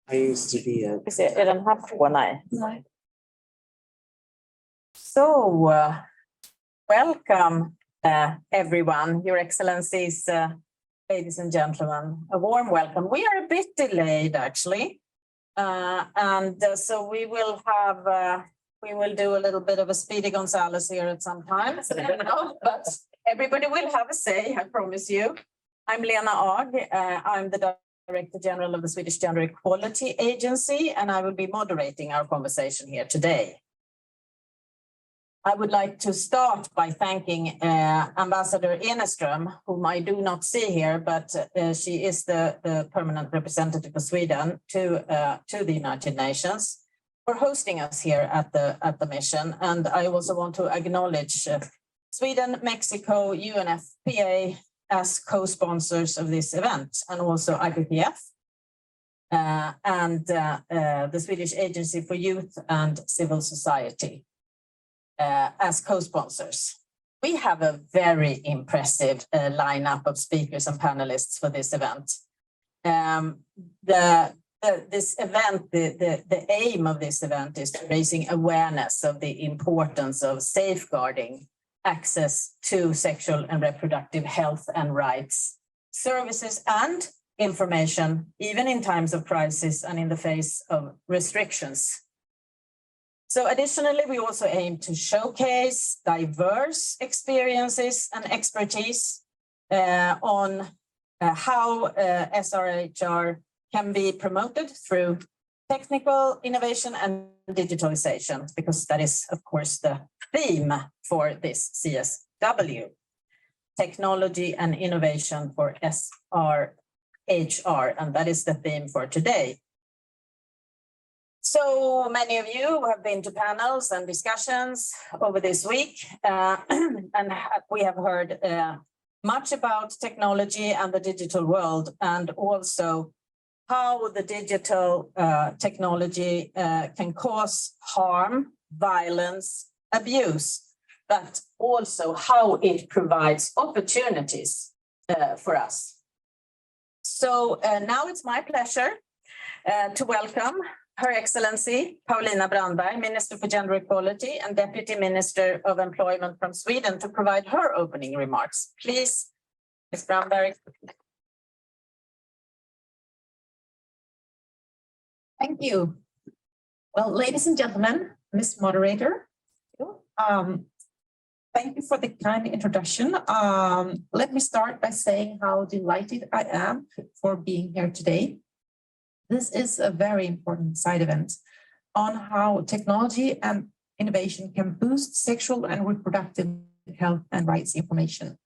I used to be a... Är den här på? Nej. So, welcome everyone, Your Excellencies, ladies and gentlemen, a warm welcome. We are a bit delayed actually, so we will do a little bit of a Speedy Gonzales here at some time, but everybody will have a say, I promise you. I'm Lena Ag, I'm the Director General of the Swedish Gender Equality Agency, and I will be moderating our conversation here today. I would like to start by thanking Ambassador Eneström, whom I do not see here, but she is the permanent representative of Sweden to the United Nations, for hosting us here at the mission. And I also want to acknowledge Sweden, Mexico, UNFPA as co-sponsors of this event, and also IPPF and the Swedish Agency for Youth and Civil Society as co-sponsors. We have a very impressive lineup of speakers and panelists for this event. This event, the aim of this event is raising awareness of the importance of safeguarding access to sexual and reproductive health and rights, services and information, even in times of crisis and in the face of restrictions. So additionally, we also aim to showcase diverse experiences and expertise on how SRHR can be promoted through technical innovation and digitalization, because that is, of course, the theme for this CSW, technology and innovation for SRHR, and that is the theme for today. So many of you have been to panels and discussions over this week, and we have heard much about technology and the digital world, and also how the digital technology can cause harm, violence, abuse, but also how it provides opportunities for us. So now it's my pleasure to welcome Her Excellency Paulina Brandberg, Minister for Gender Equality and Deputy Minister of Employment from Sweden, to provide her opening remarks. Please, Ms. Brandberg. Thank you. Well, ladies and gentlemen, Ms. Moderator, thank you for the kind introduction. Let me start by saying how delighted I am for being here today. This is a very important side event on how technology and innovation can boost sexual and reproductive health and rights information.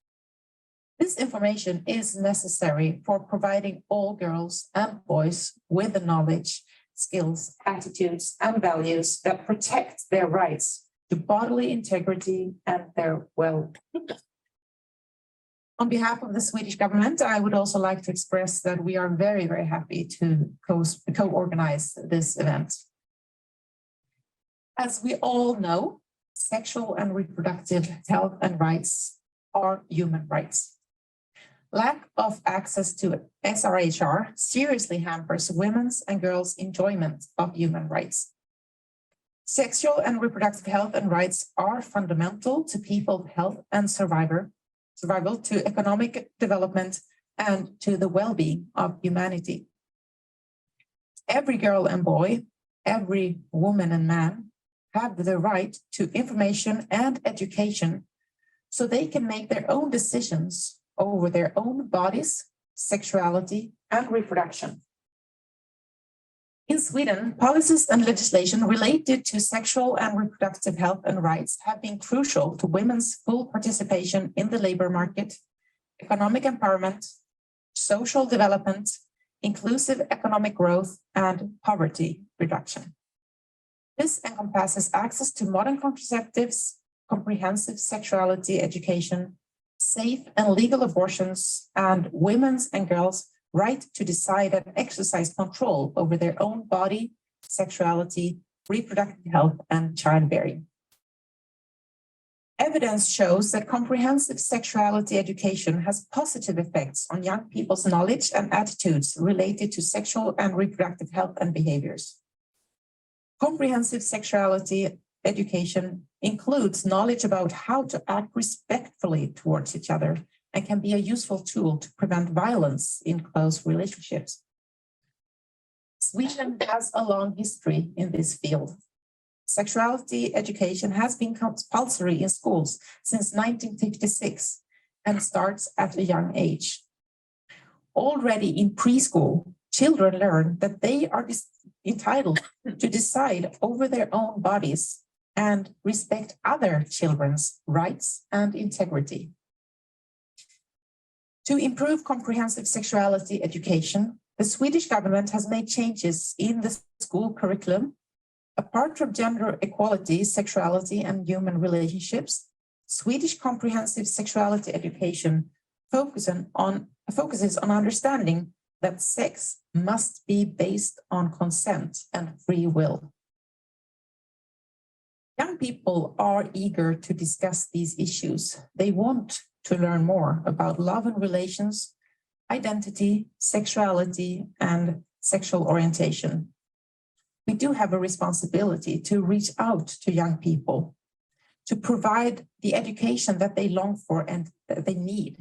This information is necessary for providing all girls and boys with the knowledge, skills, attitudes, and values that protect their rights to bodily integrity and their well-being. On behalf of the Swedish government, I would also like to express that we are very, very happy to co-organize this event. As we all know, sexual and reproductive health and rights are human rights. Lack of access to SRHR seriously hampers women's and girls' enjoyment of human rights. Sexual and reproductive health and rights are fundamental to people's health and survival, to economic development, and to the well-being of humanity. Every girl and boy, every woman and man have the right to information and education so they can make their own decisions over their own bodies, sexuality, and reproduction. In Sweden, policies and legislation related to sexual and reproductive health and rights have been crucial to women's full participation in the labor market, economic empowerment, social development, inclusive economic growth, and poverty reduction. This encompasses access to modern contraceptives, comprehensive sexuality education, safe and legal abortions, and women's and girls' right to decide and exercise control over their own body, sexuality, reproductive health, and childbearing. Evidence shows that comprehensive sexuality education has positive effects on young people's knowledge and attitudes related to sexual and reproductive health and behaviors. Comprehensive sexuality education includes knowledge about how to act respectfully towards each other and can be a useful tool to prevent violence in close relationships. Sweden has a long history in this field. Sexuality education has been compulsory in schools since 1956 and starts at a young age. Already in preschool, children learn that they are entitled to decide over their own bodies and respect other children's rights and integrity. To improve comprehensive sexuality education, the Swedish government has made changes in the school curriculum. Apart from gender equality, sexuality, and human relationships, Swedish comprehensive sexuality education focuses on understanding that sex must be based on consent and free will. Young people are eager to discuss these issues. They want to learn more about love and relations, identity, sexuality, and sexual orientation. We do have a responsibility to reach out to young people, to provide the education that they long for and that they need.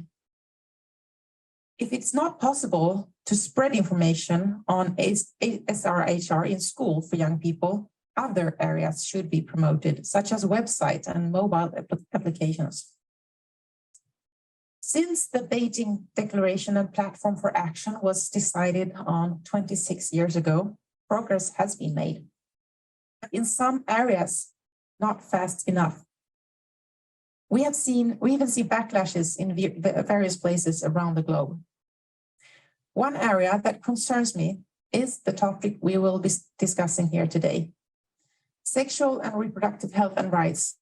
If it's not possible to spread information on Srhr in school for young people, other areas should be promoted, such as websites and mobile applications. Since the Beijing Declaration and Platform for Action was decided on 26 years ago, progress has been made. In some areas, not fast enough. We even see backlashes in various places around the globe. One area that concerns me is the topic we will be discussing here today: sexual and reproductive health and rights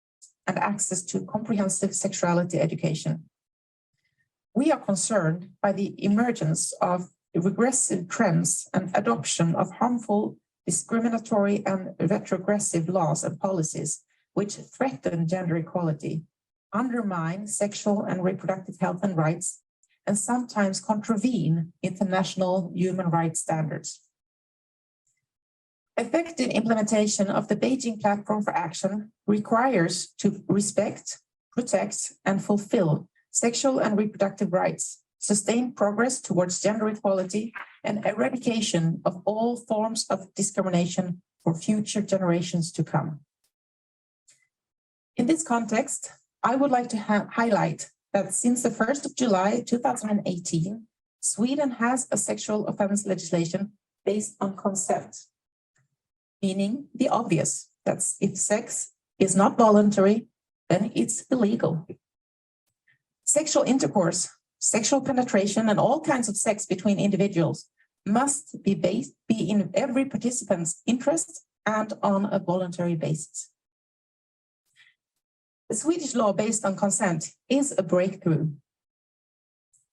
and access to comprehensive sexuality education. We are concerned by the emergence of regressive trends and adoption of harmful, discriminatory, and retrogressive laws and policies which threaten gender equality, undermine sexual and reproductive health and rights, and sometimes contravene international human rights standards. Effective implementation of the Beijing Platform for Action requires to respect, protect, and fulfill sexual and reproductive rights, sustain progress towards gender equality, and eradication of all forms of discrimination for future generations to come. In this context, I would like to highlight that since the 1st of July 2018, Sweden has a sexual offense legislation based on consent, meaning the obvious, that if sex is not voluntary, then it's illegal. Sexual intercourse, sexual penetration, and all kinds of sex between individuals must be in every participant's interest and on a voluntary basis. The Swedish law based on consent is a breakthrough.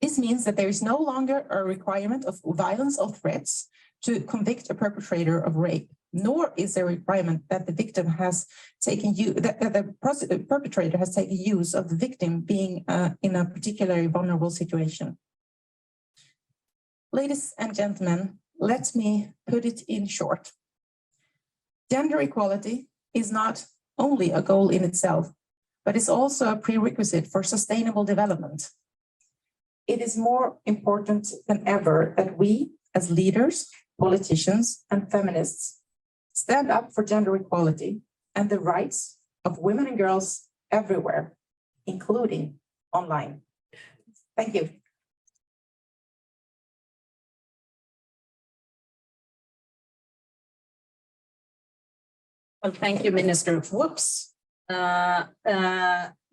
This means that there is no longer a requirement of violence or threats to convict a perpetrator of rape, nor is there a requirement that the victim has taken the perpetrator has taken use of the victim being in a particularly vulnerable situation. Ladies and gentlemen, let me put it in short. Gender equality is not only a goal in itself, but it's also a prerequisite for sustainable development. It is more important than ever that we, as leaders, politicians, and feminists, stand up for gender equality and the rights of women and girls everywhere, including online. Thank you. Well, thank you, Minister. Whoops.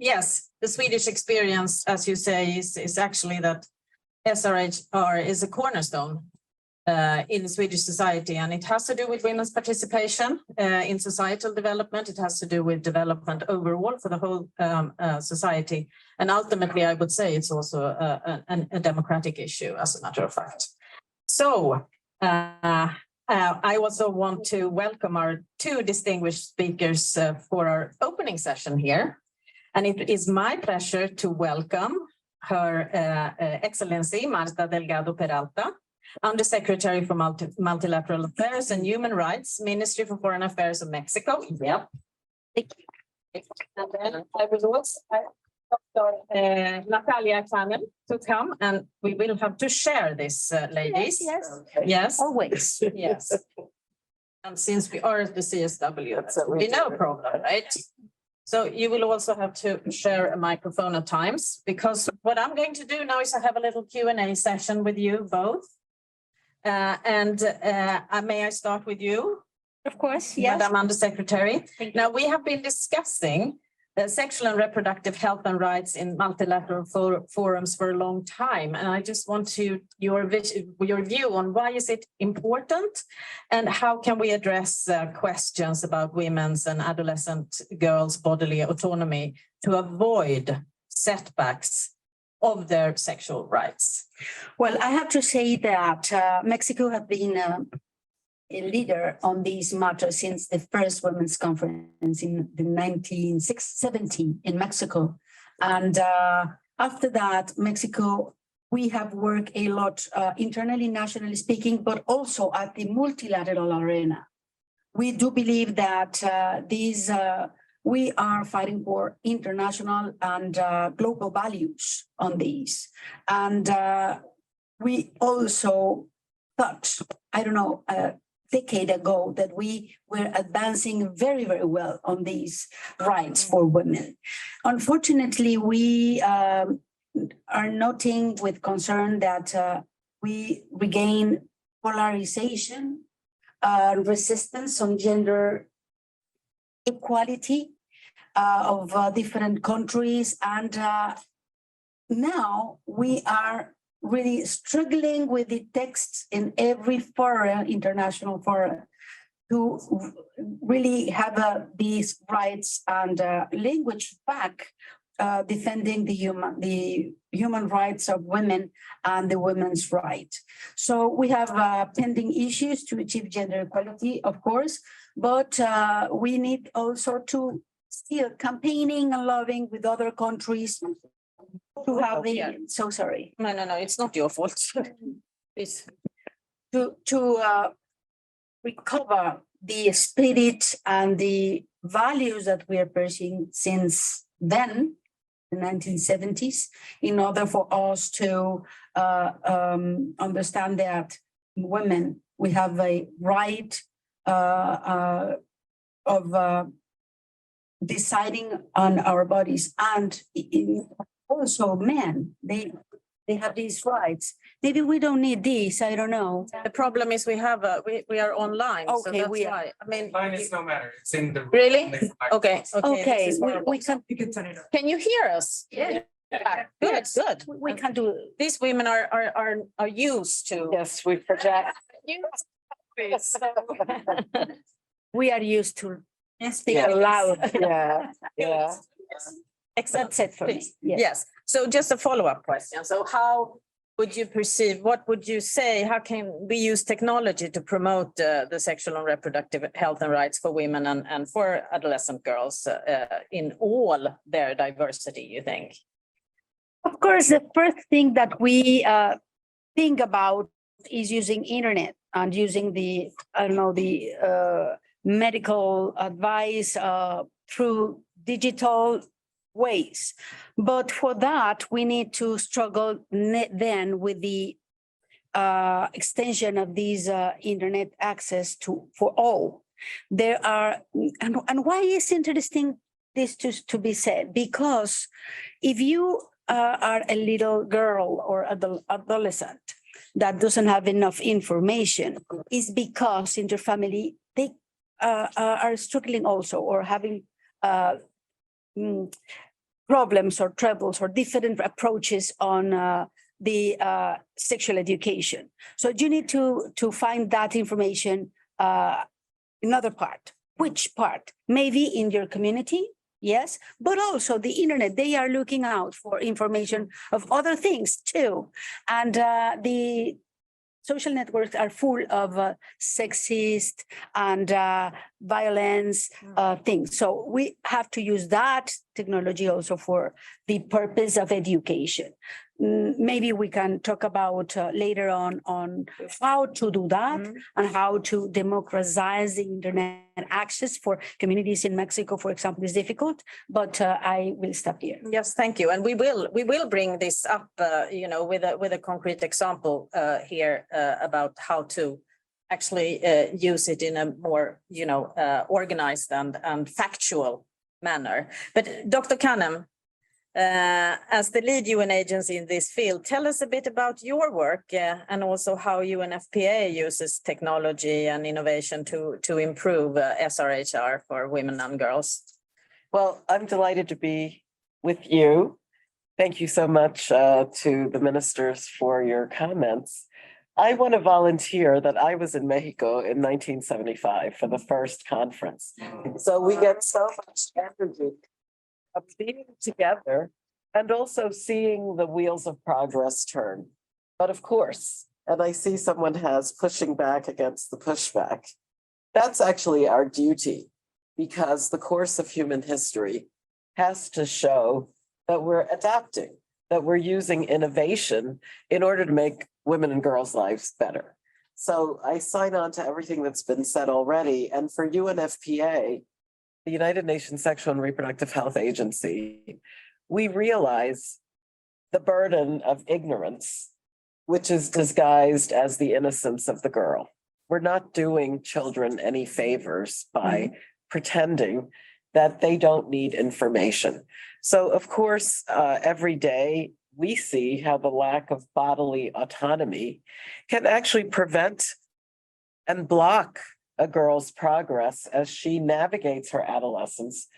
Yes, the Swedish experience, as you say, is actually that Srhr is a cornerstone in Swedish society, and it has to do with women's participation in societal development. It has to do with development overall for the whole society. And ultimately, I would say it's also a democratic issue, as a matter of fact. So I also want to welcome our two distinguished speakers for our opening session here. And it is my pleasure to welcome Her Excellency Marta Delgado Peralta, Undersecretary for Multilateral Affairs and Human Rights, Ministry for Foreign Affairs of Mexico. Yep. And then I will also Natalia Canel to come, and we will have to share this, ladies. Yes, Yes. always. Yes. And since we are at the CSW, that will be no problem, right? So you will also have to share a microphone at times, because what I'm going to do now is I have a little Q&A session with you both. May I start with you? Of course, yes. Madam Undersecretary. Now, we have been discussing sexual and reproductive health and rights in multilateral forums for a long time. And I just want your view on why is it important and how can we address questions about women's and adolescent girls' bodily autonomy to avoid setbacks of their sexual rights? Well, I have to say that Mexico has been a leader on these matters since the first Women's Conference in the 1970 in Mexico. And after that, Mexico, we have worked a lot internally, nationally speaking, but also at the multilateral arena. We do believe that we are fighting for international and global values on these. And we also thought, I don't know, decade ago that we were advancing very, very well on these rights for women. Unfortunately, we are noting with concern that we regain polarization, resistance on gender equality of different countries. And now we are really struggling with the texts in every forum, international forum, to really have these rights and language back, defending the human rights of women and the women's right. So we have pending issues to achieve gender equality, of course, but we need also to still campaigning and lobbying with other countries to have so sorry. No, it's not your fault. Please. To recover the spirit and the values that we are pursuing since then, the 1970s, in order for us to understand that women, we have a right of deciding on our bodies, and also men, they have these rights. Maybe we don't need these, I don't know. The problem is we are online. So Okay, that's we are. why. I mean, Mine is no matter. It's in the. really? in the- Okay. Okay, this is horrible. we can, You can turn it on. Can you hear us? Yeah. Good. we can do. These women are used to. Yes, we project. We are used to speak loud. Yeah. That's it for me. Please. Yes. So just a follow-up question. So how would you perceive, what would you say, how can we use technology to promote the sexual and reproductive health and rights for women and for adolescent girls in all their diversity, you think? Of course, the first thing that we think about is using internet and using the, medical advice through digital ways. But for that, we need to struggle then with the extension of these internet access for all. There are, and why is interesting this to be said? Because if you are a little girl or adolescent that doesn't have enough information, is because in your family, they are struggling also or having problems or troubles or different approaches on the sexual education. So you need to find that information another part. Which part? Maybe in your community, yes, but also the internet. They are looking out for information of other things too. And the social networks are full of sexist and violence things. So we have to use that technology also for the purpose of education. Maybe we can talk about later on how to do that and how to democratize the internet access for communities in Mexico, for example, is difficult, but I will stop here. Yes, thank you. And we will bring this up, with a concrete example here about how to actually use it in a more, organized and factual manner. But Dr. Kanem, as the lead UN agency in this field, tell us a bit about your work and also how UNFPA uses technology and innovation to improve SRHR for women and girls. Well, I'm delighted to be with you. Thank you so much to the ministers for your comments. I want to volunteer that I was in Mexico in 1975 for the first conference. So we get so much energy of being together and also seeing the wheels of progress turn. But of course, and I see someone has pushing back against the pushback, that's actually our duty, because the course of human history has to show that we're adapting, that we're using innovation in order to make women and girls' lives better. So I sign on to everything that's been said already. And for UNFPA, the United Nations Sexual and Reproductive Health Agency, we realize the burden of ignorance, which is disguised as the innocence of the girl. We're not doing children any favors by pretending that they don't need information. So of course, every day we see how the lack of bodily autonomy can actually prevent and block a girl's progress as she navigates her adolescence.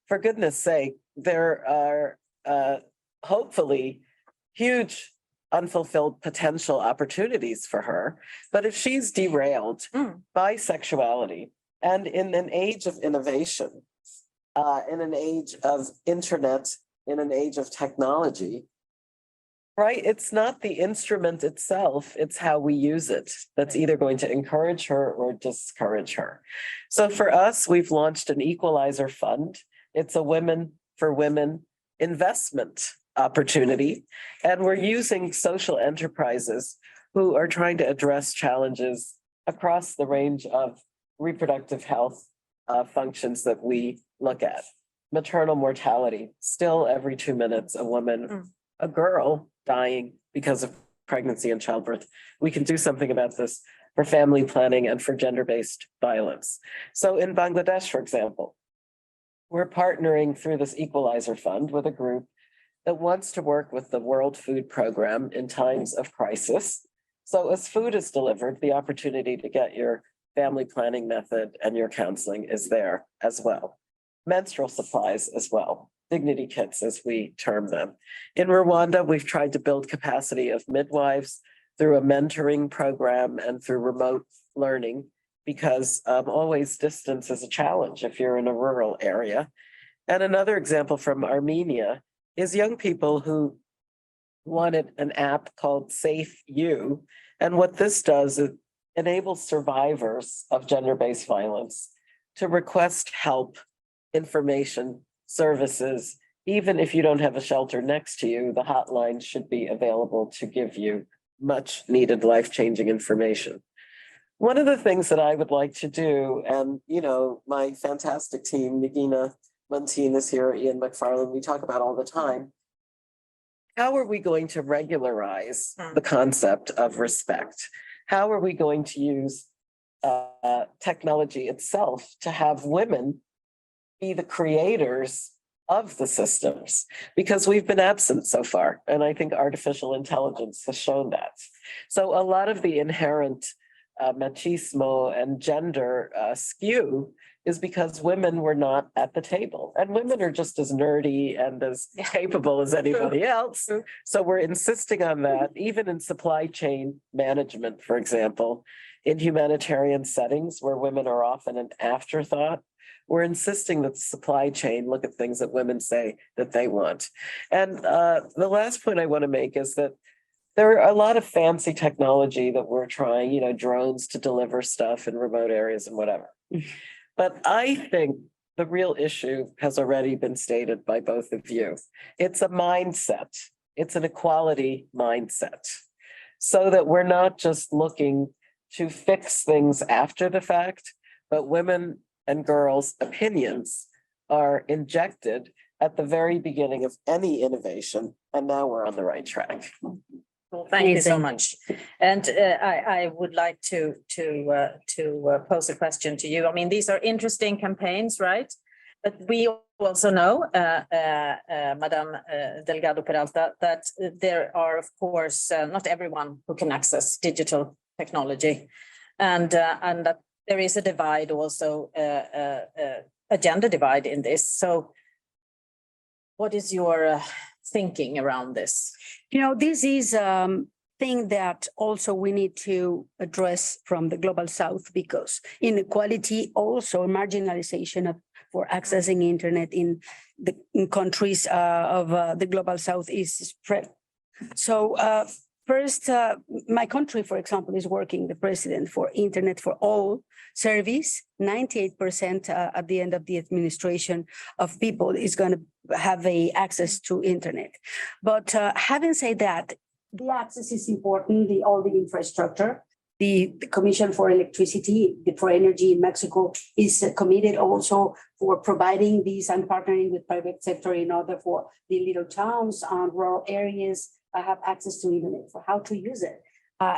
For goodness sake, there are hopefully huge unfulfilled potential opportunities for her. But if she's derailed by sexuality and in an age of innovation, in an age of internet, in an age of technology, right? It's not the instrument itself, it's how we use it that's either going to encourage her or discourage her. So for us, we've launched an equalizer fund. It's a Women for Women investment opportunity. And we're using social enterprises who are trying to address challenges across the range of reproductive health functions that we look at. Maternal mortality, still every 2 minutes, a woman, a girl dying because of pregnancy and childbirth. We can do something about this for family planning and for gender-based violence. So in Bangladesh, for example, we're partnering through this Equalizer Fund with a group that wants to work with the World Food Program in times of crisis. So as food is delivered, the opportunity to get your family planning method and your counseling is there as well. Menstrual supplies as well, dignity kits as we term them. In Rwanda, we've tried to build capacity of midwives through a mentoring program and through remote learning, because always distance is a challenge if you're in a rural area. And another example from Armenia is young people who wanted an app called Safe You. And what this does is enables survivors of gender-based violence to request help, information, services. Even if you don't have a shelter next to you, the hotline should be available to give you much needed life-changing information. One of the things that I would like to do, and my fantastic team, Nagina Munteen is here, Ian McFarland, we talk about all the time, how are we going to regularize the concept of respect? How are we going to use technology itself to have women be the creators of the systems? Because we've been absent so far, and I think artificial intelligence has shown that. So a lot of the inherent machismo and gender skew is because women were not at the table, and women are just as nerdy and as capable as anybody else. So we're insisting on that, even in supply chain management, for example, in humanitarian settings where women are often an afterthought. We're insisting that the supply chain look at things that women say that they want. And the last point I want to make is that there are a lot of fancy technology that we're trying, drones to deliver stuff in remote areas and whatever. But I think the real issue has already been stated by both of you. It's a mindset. It's an equality mindset. So that we're not just looking to fix things after the fact, but women and girls' opinions are injected at the very beginning of any innovation. And now we're on the right track. Well, thank you so Amazing. much. And I would like to pose a question to you. I mean, these are interesting campaigns, right? But we also know, Madame Delgado Peralta, that there are, of course, not everyone who can access digital technology, and that there is a divide also, a gender divide in this. So what is your thinking around this? You know, this is thing that also we need to address from the global south, because inequality, also marginalization for accessing internet in the countries of the global south is spread. So first, my country, for example, is working the president for Internet for All service. 98% at the end of the administration of people is going to have a access to internet. But having said that, the access is important, all the infrastructure. The Commission for Electricity, for Energy in Mexico is committed also for providing these and partnering with private sector in order for the little towns and rural areas have access to internet, for how to use it.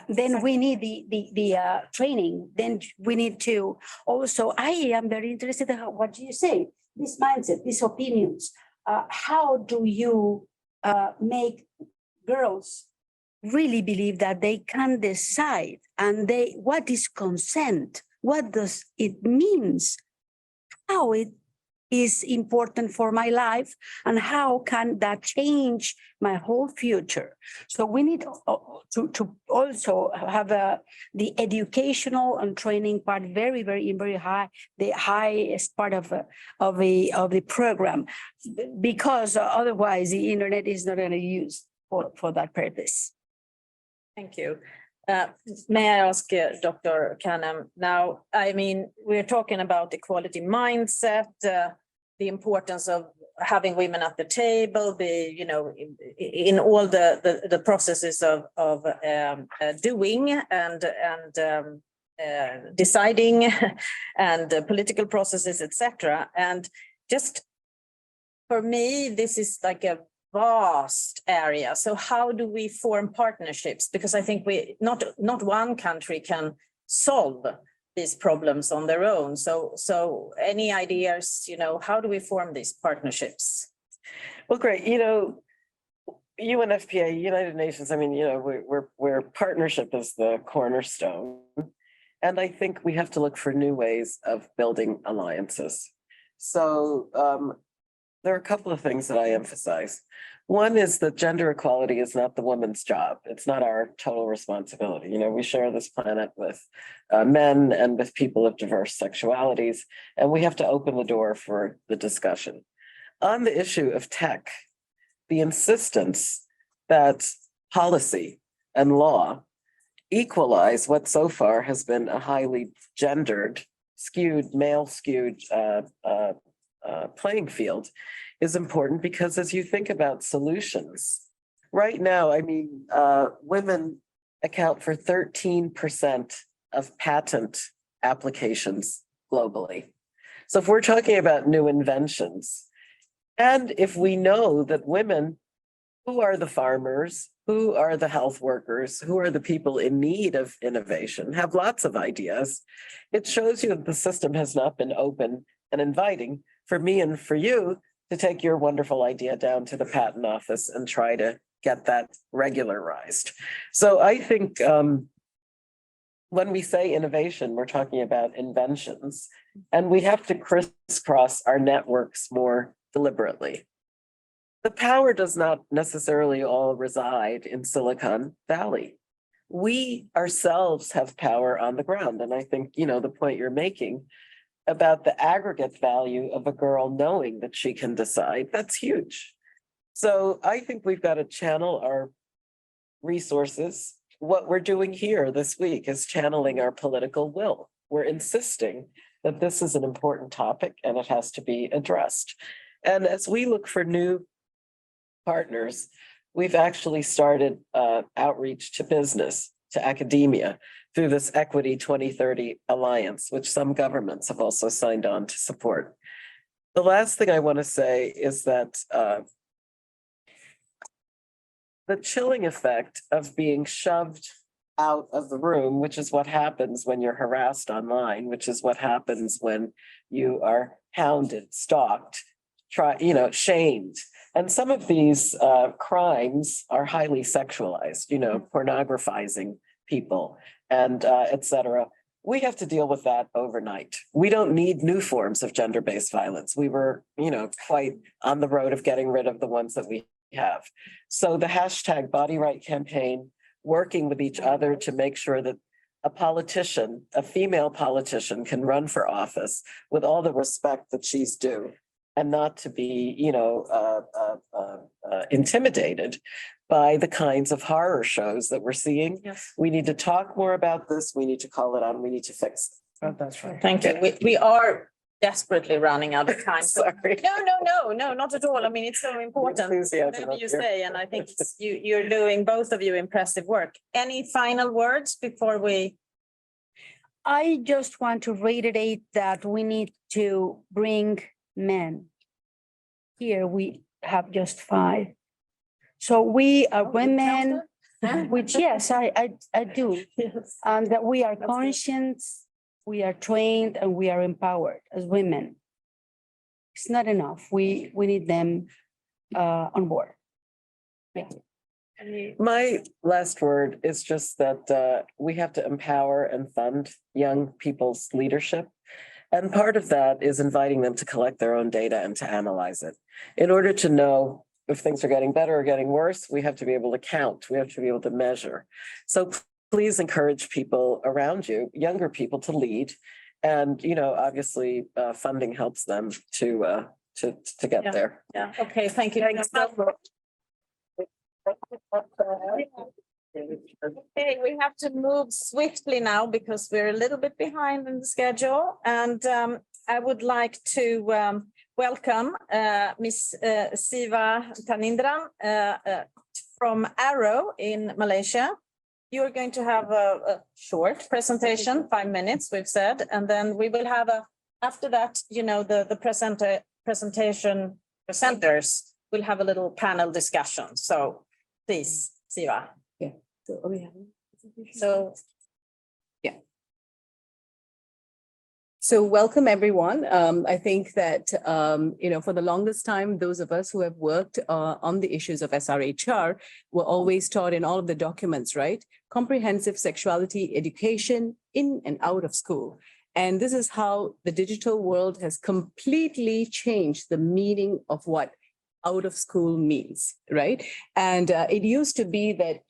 Then we need the training. Then we need to also, I am very interested in what do you say, this mindset, these opinions. How do you make girls really believe that they can decide, and what is consent? What does it means? How it is important for my life, and how can that change my whole future? So we need to also have the educational and training part very high, the highest part of the program, because otherwise the internet is not going to use for that purpose. Thank you. May I ask Dr. Kanem now, I mean, we're talking about equality mindset, the importance of having women at the table, in all the processes of doing and deciding and political processes, etc. And just for me, this is like a vast area. So how do we form partnerships? Because I think not one country can solve these problems on their own. So any ideas, how do we form these partnerships? Well, great. UNFPA, United Nations, I mean, we're partnership is the cornerstone. And I think we have to look for new ways of building alliances. So there are a couple of things that I emphasize. One is that gender equality is not the woman's job. It's not our total responsibility. We share this planet with men and with people of diverse sexualities, and we have to open the door for the discussion. On the issue of tech, the insistence that policy and law equalize what so far has been a highly gendered, male-skewed playing field is important, because as you think about solutions, right now, I mean, women account for 13% of patent applications globally. So if we're talking about new inventions, and if we know that women, who are the farmers, who are the health workers, who are the people in need of innovation, have lots of ideas, it shows you that the system has not been open and inviting for me and for you to take your wonderful idea down to the patent office and try to get that regularized. So I think when we say innovation, we're talking about inventions, and we have to crisscross our networks more deliberately. The power does not necessarily all reside in Silicon Valley. We ourselves have power on the ground. And I think, the point you're making about the aggregate value of a girl knowing that she can decide, that's huge. So I think we've got to channel our resources. What we're doing here this week is channeling our political will. We're insisting that this is an important topic and it has to be addressed. And as we look for new partners, we've actually started outreach to business, to academia, through this Equity 2030 Alliance, which some governments have also signed on to support. The last thing I want to say is that the chilling effect of being shoved out of the room, which is what happens when you're harassed online, which is what happens when you are hounded, stalked, shamed. And some of these crimes are highly sexualized, pornographizing people and et cetera. We have to deal with that overnight. We don't need new forms of gender-based violence. We were, quite on the road of getting rid of the ones that we have. So the hashtag Body Right campaign, working with each other to make sure that a politician, a female politician, can run for office with all the respect that she's due and not to be, intimidated by the kinds of horror shows that we're seeing. Yes. We need to talk more about this. We need to call it on. We need to fix it. Oh, that's right. Thank you. We are desperately running out of time. So Sorry. No, not at all. I mean, it's so important. Enthusiasm Whatever up you here. say, and I think you're doing, both of you, impressive work. Any final words before we? I just want to reiterate that we need to bring men. Here we have just 5. So we are women, which yes, I do. Yes. That we are That's good. conscious, we are trained, and we are empowered as women. It's not enough. We need them on board. My last word is just that we have to empower and fund young people's leadership. And part of that is inviting them to collect their own data and to analyze it. In order to know if things are getting better or getting worse, we have to be able to count. We have to be able to measure. So please encourage people around you, younger people, to lead. And, obviously funding helps them to get Yeah. there. Yeah, okay, thank you. Thanks. Okay, we have to move swiftly now because we're a little bit behind in the schedule. And I would like to welcome Ms. Siva Tanindran from Arrow in Malaysia. You're going to have a short presentation, 5 minutes, we've said, and then we will have after that, the presentation presenters will have a little panel discussion. So please, Siva. So So welcome, everyone. I think that, for the longest time, those of us who have worked on the issues of SRHR were always taught in all of the documents, right? Comprehensive sexuality education in and out of school. And this is how the digital world has completely changed the meaning of what out of school means, right? And it used to be that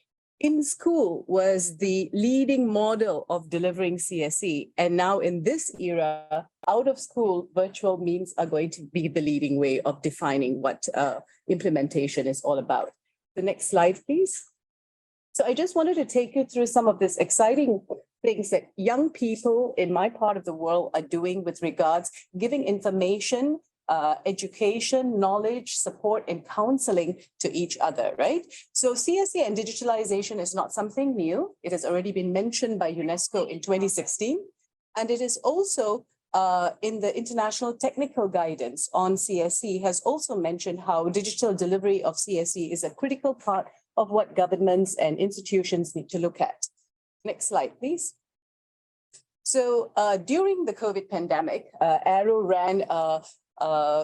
in school was the leading model of delivering CSE. And now in this era, out of school, virtual means are going to be the leading way of defining what implementation is all about. The next slide, please. So I just wanted to take you through some of this exciting things that young people in my part of the world are doing with regards giving information, education, knowledge, support, and counseling to each other, right? So CSE and digitalization is not something new. It has already been mentioned by UNESCO in 2016. And it is also in the International Technical Guidance on CSE has also mentioned how digital delivery of CSE is a critical part of what governments and institutions need to look at. Next slide, please. So during the COVID pandemic, Arrow ran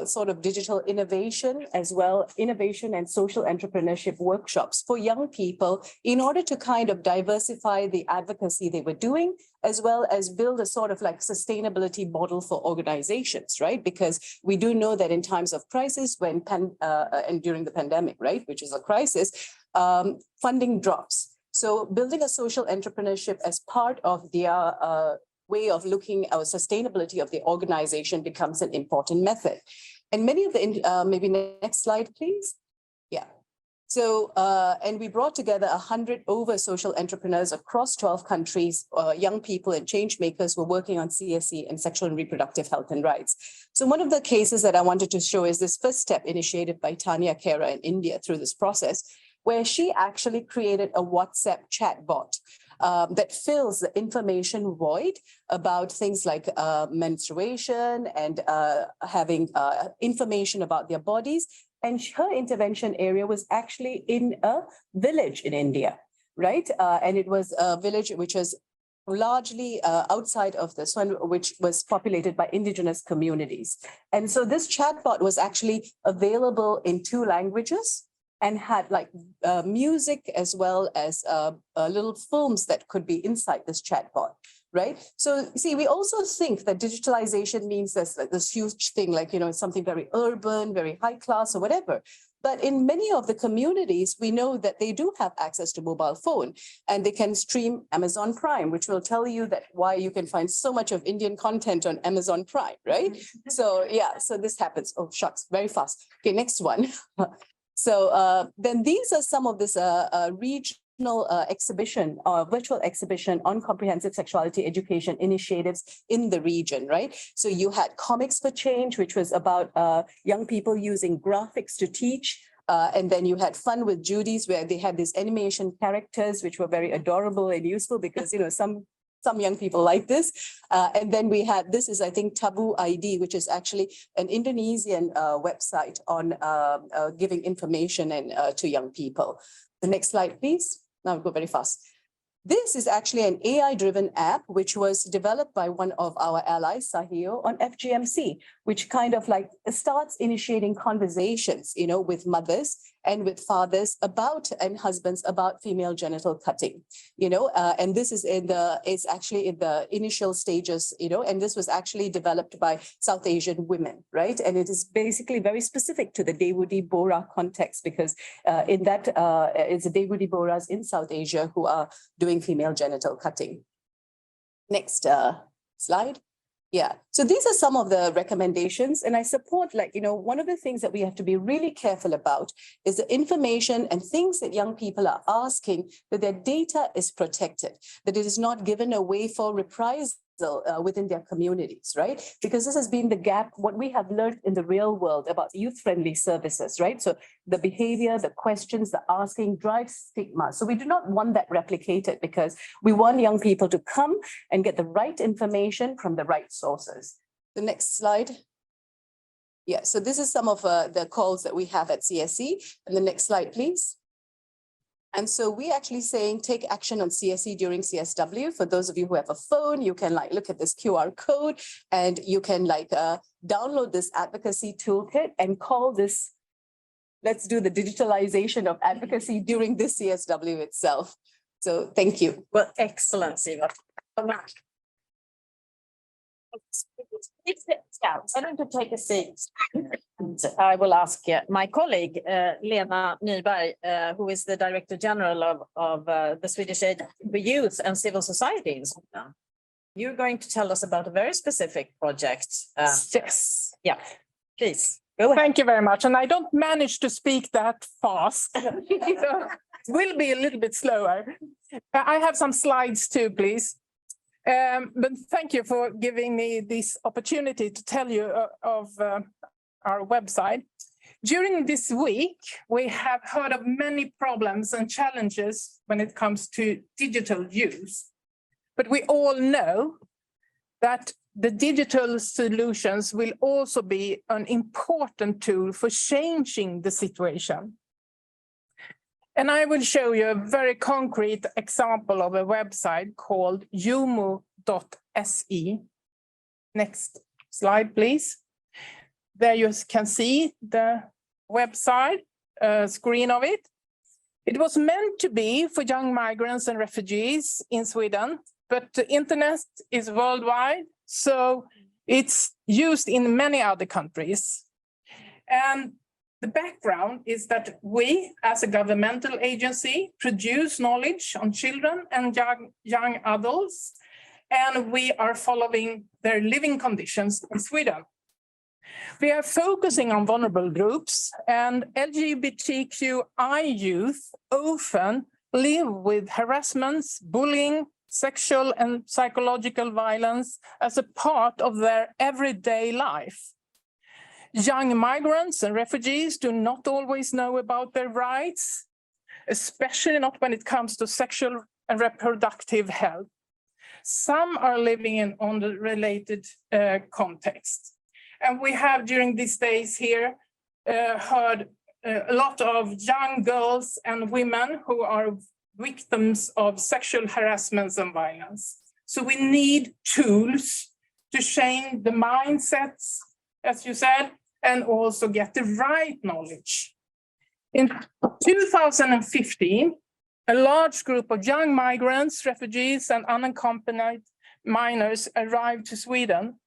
sort of digital innovation as well, innovation and social entrepreneurship workshops for young people in order to kind of diversify the advocacy they were doing, as well as build a sort of like sustainability model for organizations, right? Because we do know that in times of crisis, when and during the pandemic, right, which is a crisis, funding drops. So building a social entrepreneurship as part of their way of looking at sustainability of the organization becomes an important method. And many of the, maybe next slide, please. Yeah. So, and we brought together 100 over social entrepreneurs across 12 countries, young people and change makers who were working on CSE and sexual and reproductive health and rights. So one of the cases that I wanted to show is this first step initiated by Tanya Kera in India through this process, where she actually created a WhatsApp chatbot that fills the information void about things like menstruation and having information about their bodies. And her intervention area was actually in a village in India, right? And it was a village which was largely outside of this one, which was populated by indigenous communities. And so this chatbot was actually available in 2 languages and had like music as well as little films that could be inside this chatbot, right? So see, we also think that digitalization means there's like this huge thing, like, you know, something very urban, very high class or whatever. But in many of the communities, we know that they do have access to mobile phone and they can stream Amazon Prime, which will tell you that why you can find so much of Indian content on Amazon Prime, right? So yeah, so this happens. Oh, shucks, very fast. Okay, next one. So then these are some of this regional exhibition or virtual exhibition on comprehensive sexuality education initiatives in the region, right? So you had Comics for Change, which was about young people using graphics to teach. And then you had Fun with Judy's, where they had these animation characters, which were very adorable and useful because, you know, some young people like this. And then we had, this is, I think, Taboo ID, which is actually an Indonesian website on giving information to young people. The next slide, please. Now I'll go very fast. This is actually an AI-driven app, which was developed by one of our allies, Srhr, on FGMC, which kind of like starts initiating conversations, you know, with mothers and with fathers about, and husbands about female genital cutting, you know, and this is it's actually in the initial stages, you know, and this was actually developed by South Asian women, right? And it is basically very specific to the Dawoodi Bohra context, because in that it's the Dawoodi Bohras in South Asia who are doing female genital cutting. Next slide. Yeah, so these are some of the recommendations, and I support, like, you know, one of the things that we have to be really careful about is the information and things that young people are asking, that their data is protected, that it is not given away for reprisal within their communities, right? Because this has been the gap, what we have learned in the real world about youth-friendly services, right? So the behavior, the questions, the asking drives stigma. So we do not want that replicated, because we want young people to come and get the right information from the right sources. The next slide. Yeah, so this is some of the calls that we have at CSE. And the next slide, please. And so we actually saying take action on CSE during CSW. For those of you who have a phone, you can like look at this QR code and you can like download this advocacy toolkit and call this, let's do the digitalization of advocacy during this CSW itself. So thank you. Well, excellent, Siva. Yeah, I need to take a seat. And I will ask my colleague, Lena Nyberg, who is the Director General of the Swedish Aid for Youth and Civil Society in Sweden. You're going to tell us about a very specific project. Yes. Yeah, please. Go ahead. Thank you very much. And I don't manage to speak that fast. So it will be a little bit slower. I have some slides too, please. But thank you for giving me this opportunity to tell you of our website. During this week, we have heard of many problems and challenges when it comes to digital use. But we all know that the digital solutions will also be an important tool for changing the situation. And I will show you a very concrete example of a website called yumu.se. Next slide, please. There you can see the website screen of it. It was meant to be for young migrants and refugees in Sweden, but the internet is worldwide, so it's used in many other countries. And the background is that we, as a governmental agency, produce knowledge on children and young adults, and we are following their living conditions in Sweden. We are focusing on vulnerable groups, and LGBTQI youth often live with harassments, bullying, sexual and psychological violence as a part of their everyday life. Young migrants and refugees do not always know about their rights, especially not when it comes to sexual and reproductive health. Some are living in unrelated context. And we have during these days here heard a lot of young girls and women who are victims of sexual harassment and violence. So we need tools to change the mindsets, as you said, and also get the right knowledge. In 2015, a large group of young migrants, refugees, and unaccompanied minors arrived to Sweden.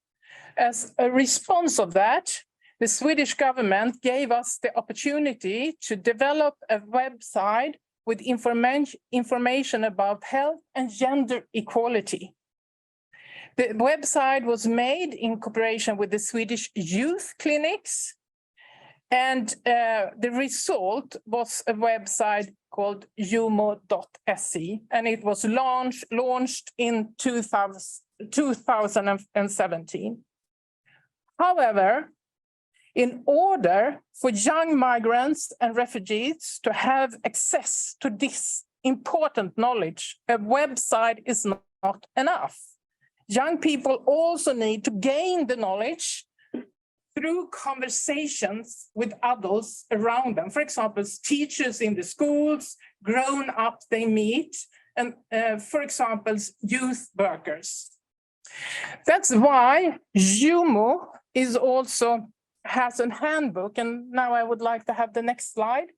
As a response of that, the Swedish government gave us the opportunity to develop a website with information about health and gender equality. The website was made in cooperation with the Swedish youth clinics, and the result was a website called jumo.se, and it was launched in 2017. However, in order for young migrants and refugees to have access to this important knowledge, a website is not enough. Young people also need to gain the knowledge through conversations with adults around them. For example, teachers in the schools, grown-ups they meet, and for example, youth workers. That's why Jumo is also has a handbook, and now I would like to have the next slide.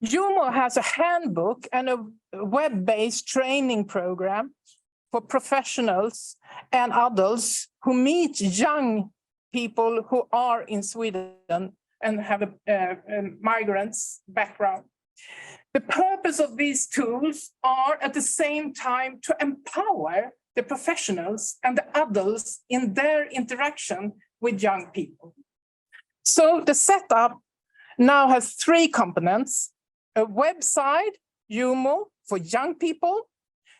Jumo has a handbook and a web-based training program for professionals and adults who meet young people who are in Sweden and have a migrants background. The purpose of these tools are at the same time to empower the professionals and the adults in their interaction with young people. So the setup now has 3 components: a website, Jumo, for young people,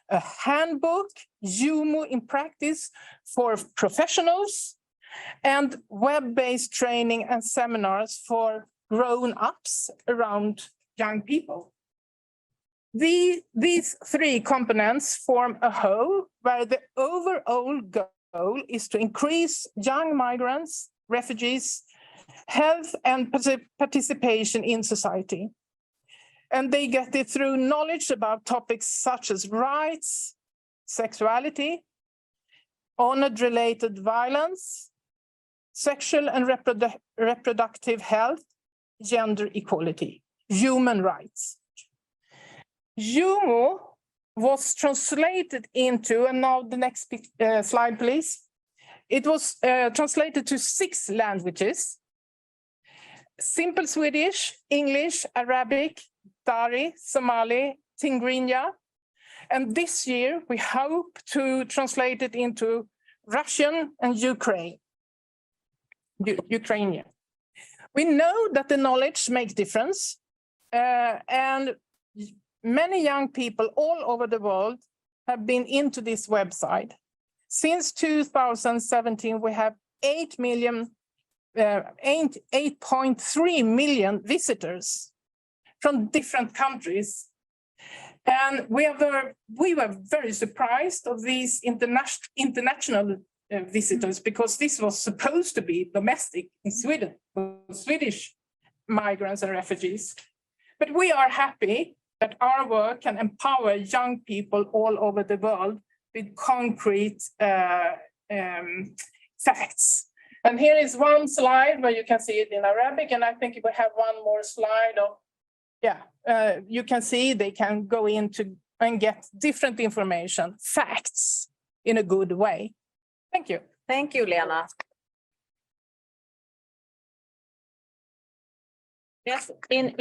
a handbook, Jumo in practice for professionals, and web-based training and seminars for grown-ups around young people. These 3 components form a whole where the overall goal is to increase young migrants, refugees, health and participation in society. And they get it through knowledge about topics such as rights, sexuality, honor-related violence, sexual and reproductive health, gender equality, human rights. Jumo was translated into, and now the next slide, please. It was translated to 6 languages: simple Swedish, English, Arabic, Dari, Somali, Tigrinya. And this year we hope to translate it into Russian and Ukrainian. We know that the knowledge makes difference, and many young people all over the world have been into this website. Since 2017, we have 8.3 million visitors from different countries. And we were very surprised of these international visitors, because this was supposed to be domestic in Sweden, Swedish migrants and refugees. But we are happy that our work can empower young people all over the world with concrete facts. And here is one slide where you can see it in Arabic, and I think we have one more slide of, you can see they can go into and get different information, facts, in a good way. Thank you. Thank you, Lena. Yes,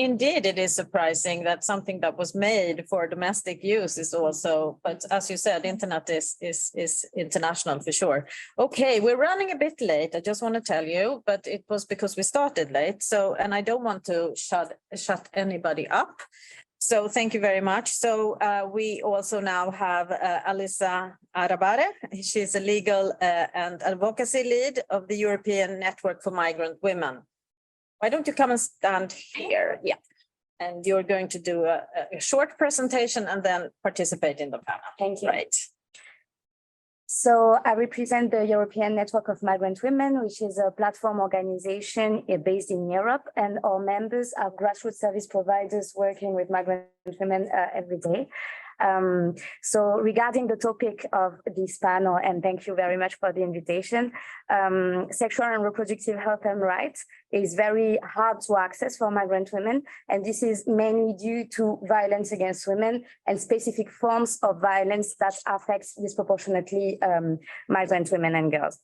indeed, it is surprising that something that was made for domestic use is also, but as you said, internet is international for sure. Okay, we're running a bit late, I just want to tell you, but it was because we started late. So, and I don't want to shut anybody up. So thank you very much. So we also now have Alisa Arabare. She's a legal and advocacy lead of the European Network for Migrant Women. Why don't you come and stand here? Yeah. And you're going to do a short presentation and then participate in the panel. Thank you. Right. So I represent the European Network of Migrant Women, which is a platform organization based in Europe, and our members are grassroots service providers working with migrant women every day. So regarding the topic of this panel, and thank you very much for the invitation, sexual and reproductive health and rights is very hard to access for migrant women. And this is mainly due to violence against women and specific forms of violence that affects disproportionately migrant women and girls.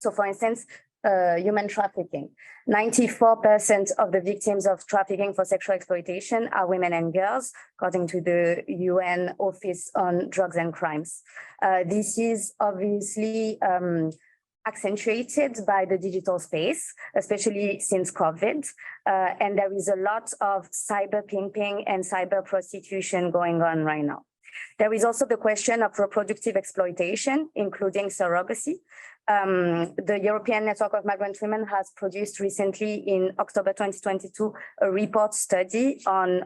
So for instance, human trafficking. 94% of the victims of trafficking for sexual exploitation are women and girls, according to the UN Office on Drugs and Crimes. This is obviously accentuated by the digital space, especially since COVID. And there is a lot of cyber pimping and cyber prostitution going on right now. There is also the question of reproductive exploitation, including surrogacy. The European Network of Migrant Women has produced recently in October 2022 a report study on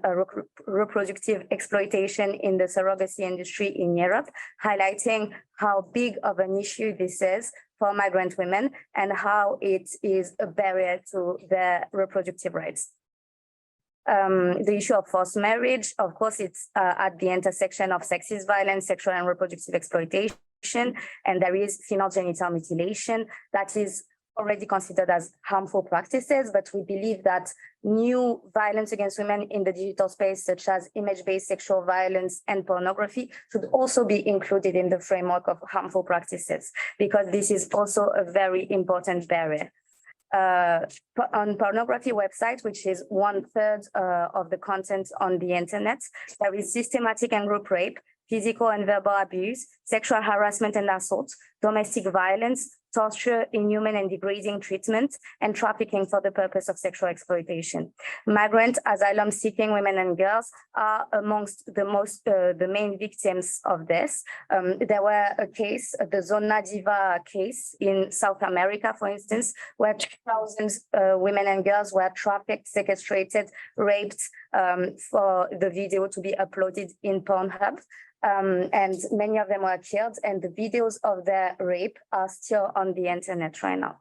reproductive exploitation in the surrogacy industry in Europe, highlighting how big of an issue this is for migrant women and how it is a barrier to their reproductive rights. The issue of forced marriage, of course, it's at the intersection of sexist violence, sexual and reproductive exploitation, and there is female genital mutilation that is already considered as harmful practices, but we believe that new violence against women in the digital space, such as image-based sexual violence and pornography, should also be included in the framework of harmful practices, because this is also a very important barrier. On pornography websites, which is 1/3 of the content on the internet, there is systematic and group rape, physical and verbal abuse, sexual harassment and assault, domestic violence, torture, inhuman and degrading treatment, and trafficking for the purpose of sexual exploitation. Migrant asylum-seeking women and girls are amongst the main victims of this. There were a case, the Zona Diva case in South America, for instance, where thousands women and girls were trafficked, sequestrated, raped for the video to be uploaded in Pornhub. And many of them were killed, and the videos of their rape are still on the internet right now.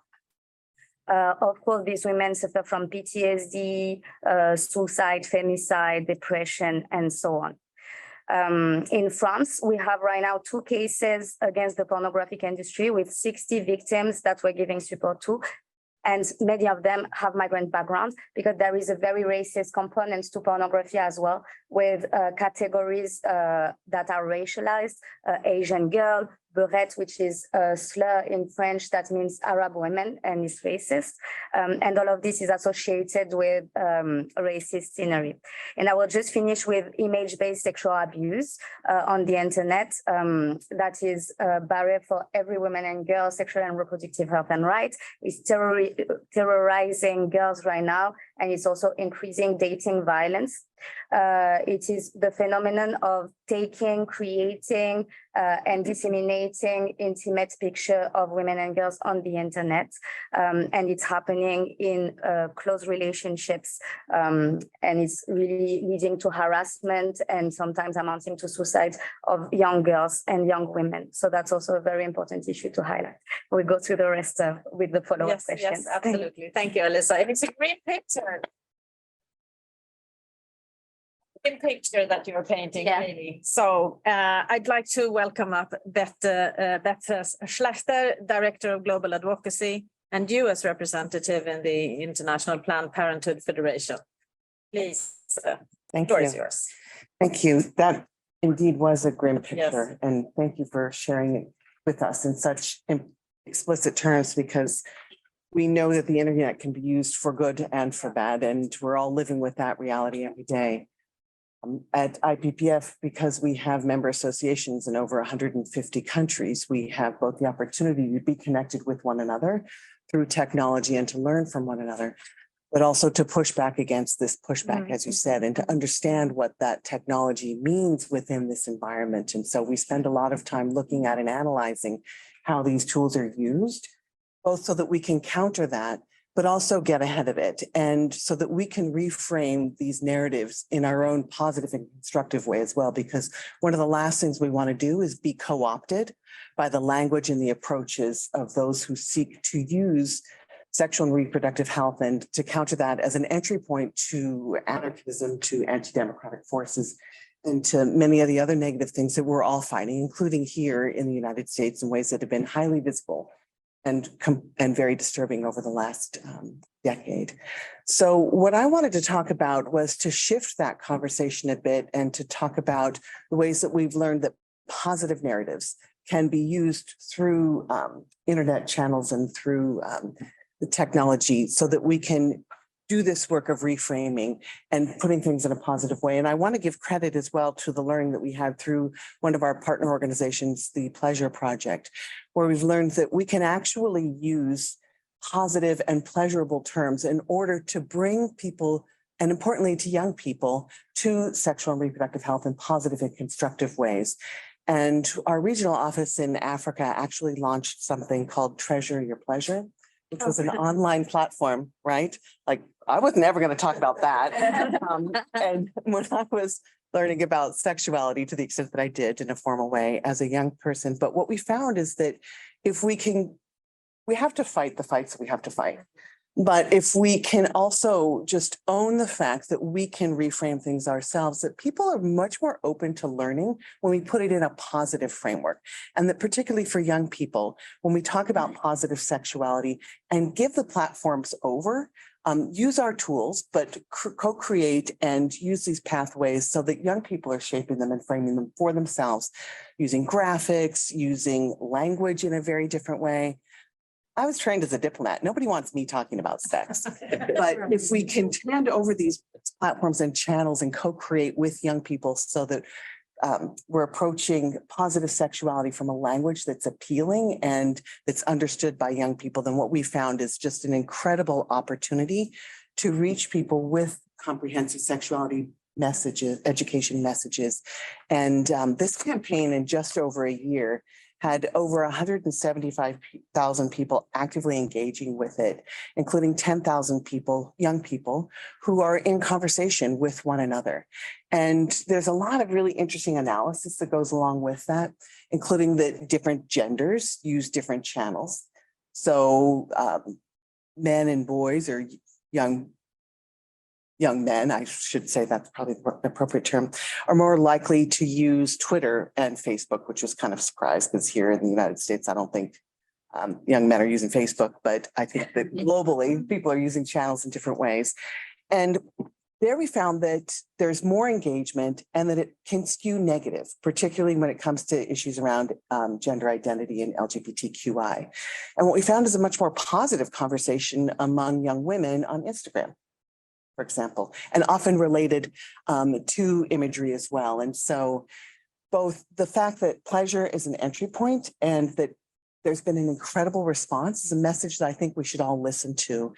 Of course, these women suffer from PTSD, suicide, femicide, depression, and so on. In France, we have right now 2 cases against the pornographic industry with 60 victims that we're giving support to. And many of them have migrant backgrounds, because there is a very racist component to pornography as well, with categories that are racialized, Asian girl, beurette, which is a slur in French that means Arab women and is racist. And all of this is associated with racist scenery. And I will just finish with image-based sexual abuse on the internet. That is a barrier for every woman and girl, sexual and reproductive health and rights. It's terrorizing girls right now, and it's also increasing dating violence. It is the phenomenon of taking, creating, and disseminating intimate picture of women and girls on the internet. And it's happening in close relationships. And it's really leading to harassment and sometimes amounting to suicide of young girls and young women. So that's also a very important issue to highlight. We'll go through the rest with the follow-up questions. Yes, absolutely. Thank you, Alisa. And it's a great picture. Picture that you're painting, really. So I'd like to welcome up Beth Srhr, Director of Global Advocacy, and you as representative in the International Planned Parenthood Federation. Please, Thank the floor you. is yours. Thank you. That indeed was a grim picture. Yes. And thank you for sharing it with us in such explicit terms, because we know that the internet can be used for good and for bad, and we're all living with that reality every day. At IPPF, because we have member associations in over 150 countries, we have both the opportunity to be connected with one another through technology and to learn from one another, but also to push back against this pushback, as you said, and to understand what that technology means within this environment. And so we spend a lot of time looking at and analyzing how these tools are used, both so that we can counter that, but also get ahead of it. And so that we can reframe these narratives in our own positive and constructive way as well, because one of the last things we want to do is be co-opted by the language and the approaches of those who seek to use sexual and reproductive health and to counter that as an entry point to anarchism, to anti-democratic forces, and to many of the other negative things that we're all fighting, including here in the United States in ways that have been highly visible and very disturbing over the last decade. So what I wanted to talk about was to shift that conversation a bit and to talk about the ways that we've learned that positive narratives can be used through internet channels and through the technology so that we can do this work of reframing and putting things in a positive way. And I want to give credit as well to the learning that we had through one of our partner organizations, the Pleasure Project, where we've learned that we can actually use positive and pleasurable terms in order to bring people, and importantly to young people, to sexual and reproductive health in positive and constructive ways. And our regional office in Africa actually launched something called Treasure Your Pleasure, which was an online platform, right? Like, I was never going to talk about that. And when I was learning about sexuality to the extent that I did in a formal way as a young person, but what we found is that if we have to fight the fights that we have to fight. But if we can also just own the fact that we can reframe things ourselves, that people are much more open to learning when we put it in a positive framework. And that particularly for young people, when we talk about positive sexuality and give the platforms over, use our tools, but co-create and use these pathways so that young people are shaping them and framing them for themselves, using graphics, using language in a very different way. I was trained as a diplomat. Nobody wants me talking about sex. But if we can hand over these platforms and channels and co-create with young people so that we're approaching positive sexuality from a language that's appealing and that's understood by young people, then what we found is just an incredible opportunity to reach people with comprehensive sexuality messages, education messages. And this campaign in just over a year had over 175,000 people actively engaging with it, including 10,000 people, young people, who are in conversation with one another. And there's a lot of really interesting analysis that goes along with that, including that different genders use different channels. So men and boys, or young men, I should say that's probably the appropriate term, are more likely to use Twitter and Facebook, which was kind of a surprise because here in the United States, I don't think young men are using Facebook, but I think that globally people are using channels in different ways. And there we found that there's more engagement and that it can skew negative, particularly when it comes to issues around gender identity and LGBTQI. And what we found is a much more positive conversation among young women on Instagram, for example, and often related to imagery as well. And so both the fact that pleasure is an entry point and that there's been an incredible response is a message that I think we should all listen to.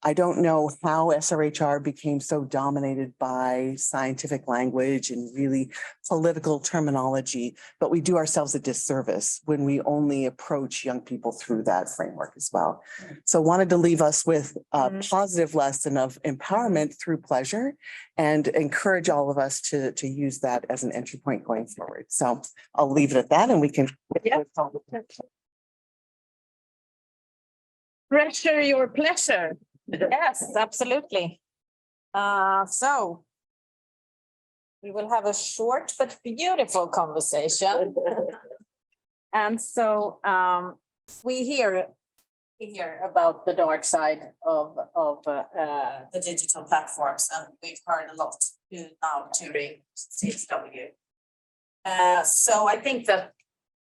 I don't know how SRHR became so dominated by scientific language and really political terminology, but we do ourselves a disservice when we only approach young people through that framework as well. So wanted to leave us with a positive lesson of empowerment through pleasure and encourage all of us to use that as an entry point going forward. So I'll leave it at that and we can. Treasure your pleasure. Yes, absolutely. So we will have a short but beautiful conversation. And so we hear about the dark side of the digital platforms, and we've heard a lot now during CSW. So I think that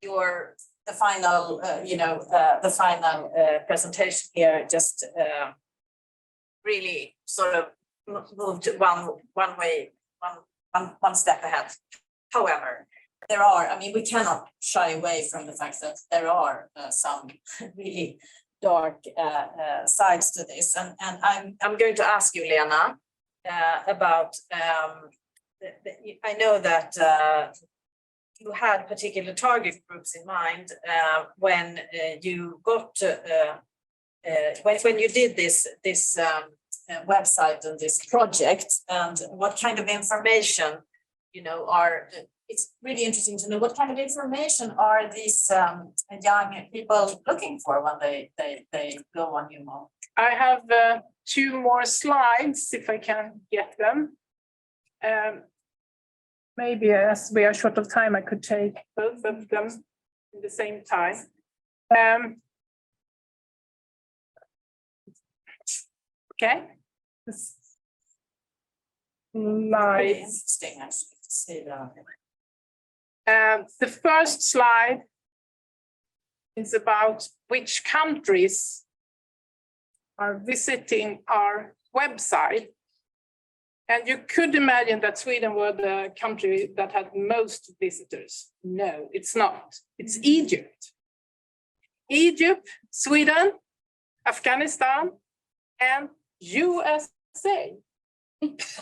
your the final, presentation here just really sort of moved one step ahead. However, there are, I mean, we cannot shy away from the fact that there are some really dark sides to this, and I'm going to ask you, Lena, about. I know that you had particular target groups in mind when you got when you did this website and this project, and what kind of information, are. It's really interesting to know what kind of information are these young people looking for when they go on UMO. I have 2 more slides if I can get them. Maybe as we are short of time, I could take both of them at the same time. Okay. This slide. Interesting, actually, to see that. The first slide is about which countries are visiting our website. And you could imagine that Sweden were the country that had most visitors. No, it's not. It's Egypt. Egypt, Sweden, Afghanistan, and USA.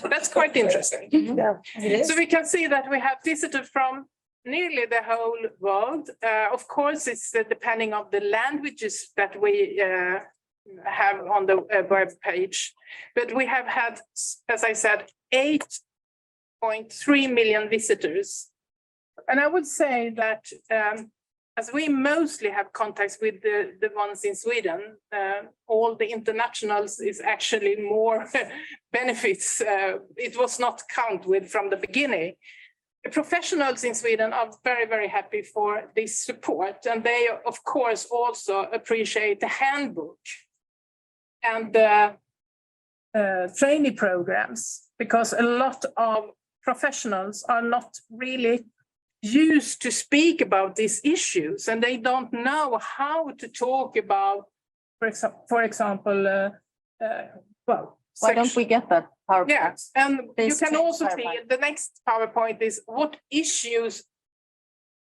That's quite interesting. Yeah, it is. So we can see that we have visitors from nearly the whole world. Of course, it's depending on the languages that we have on the web page. But we have had, as I said, 8.3 million visitors. And I would say that as we mostly have contacts with the ones in Sweden, all the internationals is actually more benefits. It was not counted with from the beginning. The professionals in Sweden are very, very happy for this support. And they, of course, also appreciate the handbook and the trainee programs, because a lot of professionals are not really used to speak about these issues, and they don't know how to talk about, for example, why don't we get that PowerPoint? Yeah, and Please you can also see PowerPoint. the next PowerPoint is what issues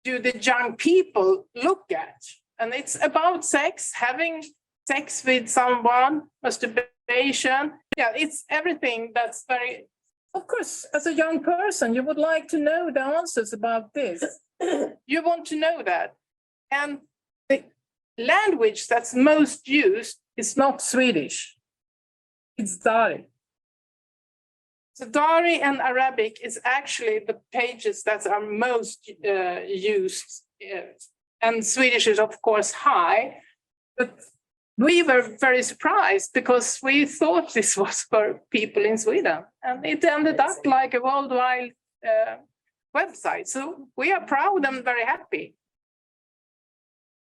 do the young people look at? And it's about sex, having sex with someone, masturbation. Yeah, it's everything that's very, of course, as a young person, you would like to know the answers about this. You want to know that. And the language that's most used is not Swedish, it's Dari. So Dari and Arabic is actually the pages that are most used. And Swedish is, of course, high. But we were very surprised because we thought this was for people in Sweden. And it ended up like a worldwide website. So we are proud and very happy.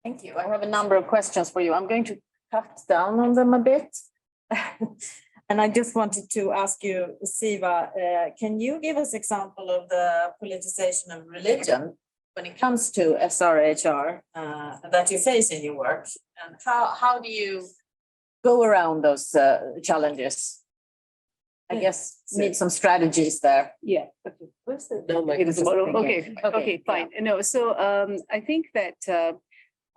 Thank you. I have a number of questions for you. I'm going to cut down on them a bit. And I just wanted to ask you, Siva, can you give us example of the politicization of religion when it comes to SRHR that you face in your work? And how do you go around those challenges? I guess need some strategies there. Yeah. Okay, fine. No, so I think that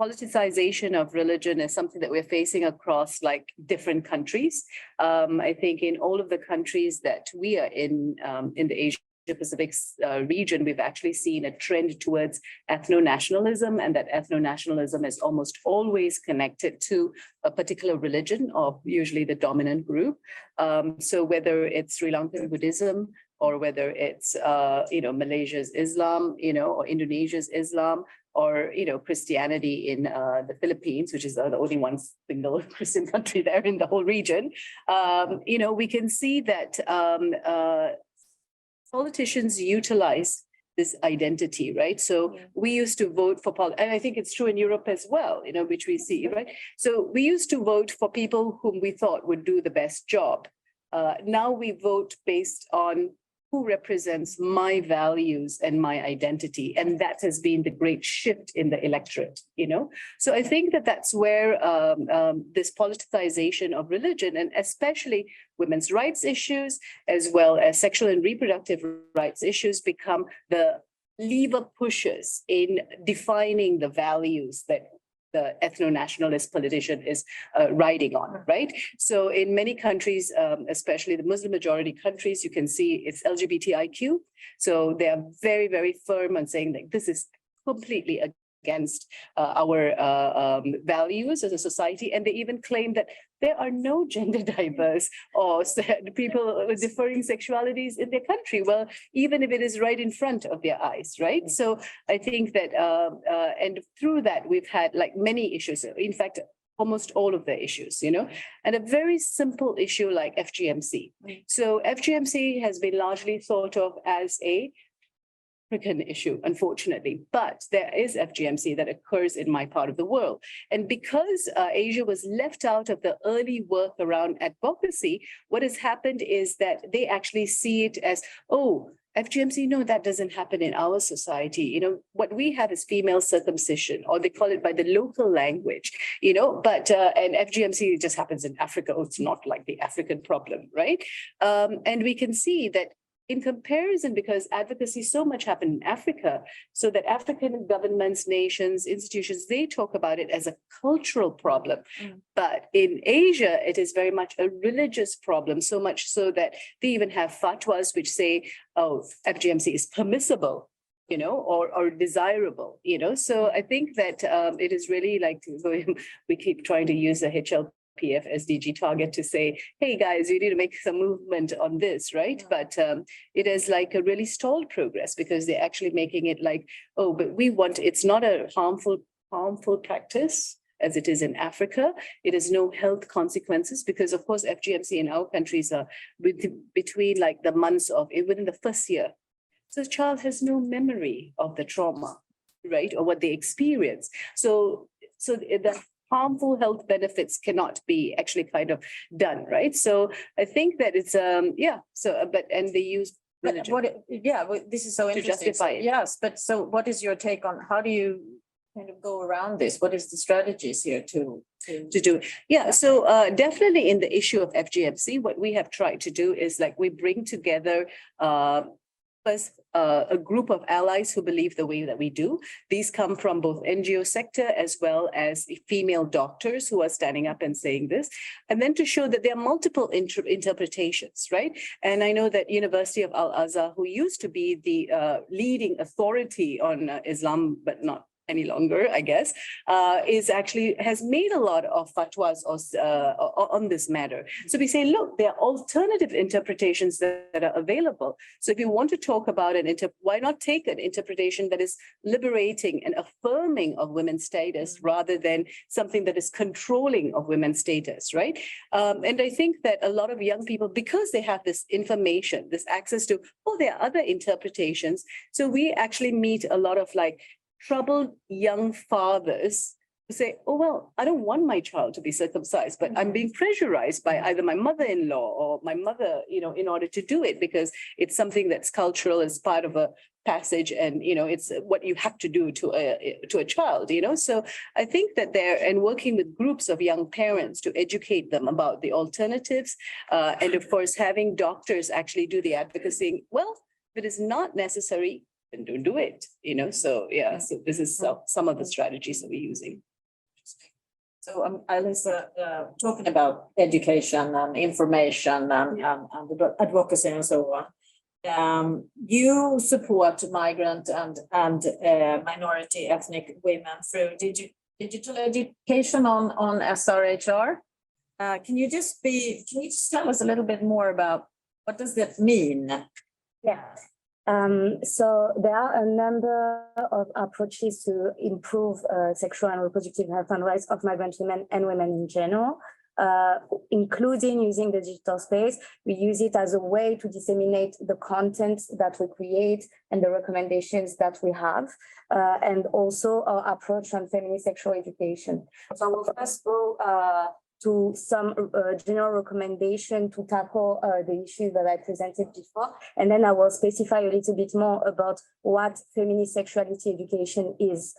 politicization of religion is something that we're facing across like different countries. I think in all of the countries that we are in the Asia Pacific region, we've actually seen a trend towards ethno-nationalism, and that ethno-nationalism is almost always connected to a particular religion or usually the dominant group. So whether it's Sri Lankan Buddhism or whether it's Malaysia's Islam, or Indonesia's Islam, or Christianity in the Philippines, which is the only one single Christian country there in the whole region. We can see that politicians utilize this identity, right? So we used to vote for, and I think it's true in Europe as well, which we see, right? So we used to vote for people whom we thought would do the best job. Now we vote based on who represents my values and my identity. And that has been the great shift in the electorate, you know? So I think that that's where this politicization of religion, and especially women's rights issues, as well as sexual and reproductive rights issues, become the lever pushers in defining the values that the ethno-nationalist politician is riding on, right? So in many countries, especially the Muslim majority countries, you can see it's LGBTIQ. So they are very, very firm on saying that this is completely against our values as a society. And they even claim that there are no gender diverse or people with differing sexualities in their country. Well, even if it is right in front of their eyes, right? So I think that, and through that, we've had like many issues. In fact, almost all of the issues, you know, and a very simple issue like FGMC. So FGMC has been largely thought of as a African issue, unfortunately, but there is FGMC that occurs in my part of the world. And because Asia was left out of the early work around advocacy, what has happened is that they actually see it as, oh, FGMC, no, that doesn't happen in our society. You know, what we have is female circumcision, or they call it by the local language, you know, but, and FGMC just happens in Africa. Oh, it's not like the African problem, right? And we can see that in comparison, because advocacy so much happened in Africa, so that African governments, nations, institutions, they talk about it as a cultural problem. But in Asia, it is very much a religious problem, so much so that they even have fatwas which say, oh, FGMC is permissible, you know, or desirable, you know. So I think that it is really like, we keep trying to use the HLPF SDG target to say, hey guys, we need to make some movement on this, right? But it is like a really stalled progress, because they're actually making it like, oh, but we want, it's not a harmful practice as it is in Africa. It has no health consequences, because of course FGMC in our countries are between like the months of within the first year. So the child has no memory of the trauma, right? Or what they experience. So the harmful health benefits cannot be actually kind of done, right? So I think that it's and they use religion. This is so To interesting. justify it. Yes, but so what is your take on how do you kind of go around this? What is the strategies here to do? Yeah, so definitely in the issue of FGMC, what we have tried to do is like we bring together first, a group of allies who believe the way that we do. These come from both NGO sector as well as female doctors who are standing up and saying this. And then to show that there are multiple interpretations, right? And I know that University of Al-Azhar, who used to be the leading authority on Islam, but not any longer, I guess, has made a lot of fatwas on this matter. So we say, look, there are alternative interpretations that are available. So if you want to talk about why not take an interpretation that is liberating and affirming of women's status rather than something that is controlling of women's status, right? And I think that a lot of young people, because they have this information, this access to, oh, there are other interpretations. So we actually meet a lot of like troubled young fathers who say, oh, well, I don't want my child to be circumcised, but I'm being pressurized by either my mother-in-law or my mother, you know, in order to do it, because it's something that's cultural as part of a passage, and, you know, it's what you have to do to a child, you know. So I think that and working with groups of young parents to educate them about the alternatives, and of course, having doctors actually do the advocacy. Well, if it is not necessary, and don't do it, you know. So yeah, so this is some of the strategies that we're using. So Alyssa, talking about education and information and advocacy and so on. You support migrant and minority ethnic women through digital education on SRHR. Can you just tell us a little bit more about what does that mean? Yeah. So there are a number of approaches to improve sexual and reproductive health and rights of migrant women and women in general, including using the digital space. We use it as a way to disseminate the content that we create and the recommendations that we have, and also our approach on feminist sexual education. So we'll first go to some general recommendation to tackle the issues that I presented before. And then I will specify a little bit more about what feminist sexuality education is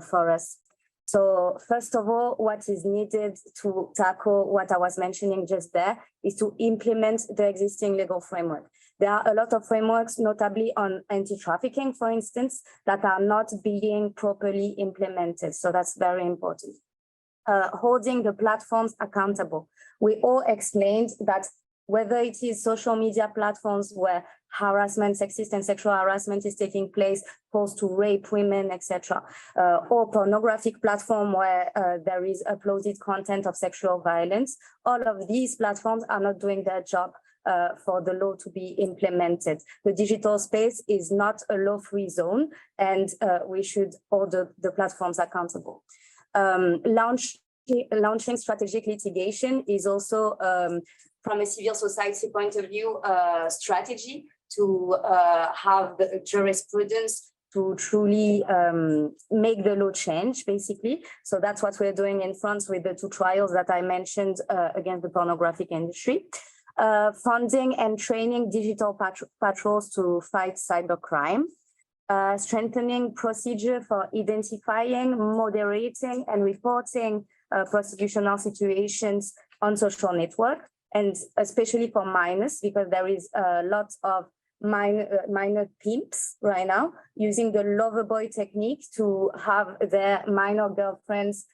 for us. So first of all, what is needed to tackle what I was mentioning just there is to implement the existing legal framework. There are a lot of frameworks, notably on anti-trafficking, for instance, that are not being properly implemented. So that's very important. Holding the platforms accountable. We all explained that whether it is social media platforms where harassment, sexist and sexual harassment is taking place, calls to rape women, etc., or pornographic platform where there is uploaded content of sexual violence, all of these platforms are not doing their job for the law to be implemented. The digital space is not a law-free zone, and we should hold the platforms accountable. Launching strategic litigation is also, from a civil society point of view, strategy to have the jurisprudence to truly make the law change, basically. So that's what we're doing in France with the 2 trials that I mentioned against the pornographic industry. Funding and training digital patrols to fight cybercrime. Strengthening procedure for identifying, moderating, and reporting prosecutional situations on social network, and especially for minors, because there is a lot of minor pimps right now using the lover boy technique to have their minor girlfriends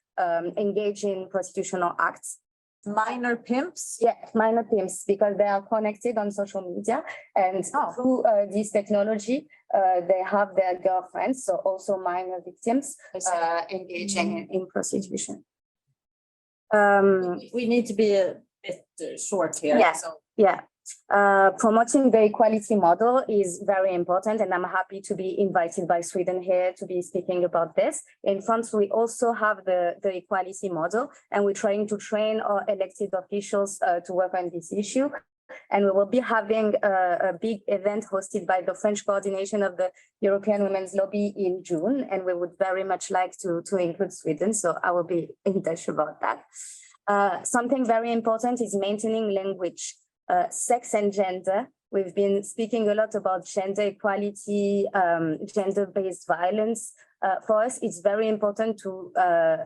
engage in prostitutional acts. Minor pimps? Yeah, minor pimps, because they are connected on social media, and through this technology, they have their girlfriends, so also minor victims engaging in prostitution. We need to be a bit short here. Yeah, so. yeah. Promoting the equality model is very important, and I'm happy to be invited by Sweden here to be speaking about this. In France, we also have the equality model, and we're trying to train our elected officials to work on this issue. And we will be having a big event hosted by the French coordination of the European Women's Lobby in June, and we would very much like to include Sweden, so I will be in touch about that. Something very important is maintaining language. Sex and gender. We've been speaking a lot about gender equality, gender-based violence. For us, it's very important to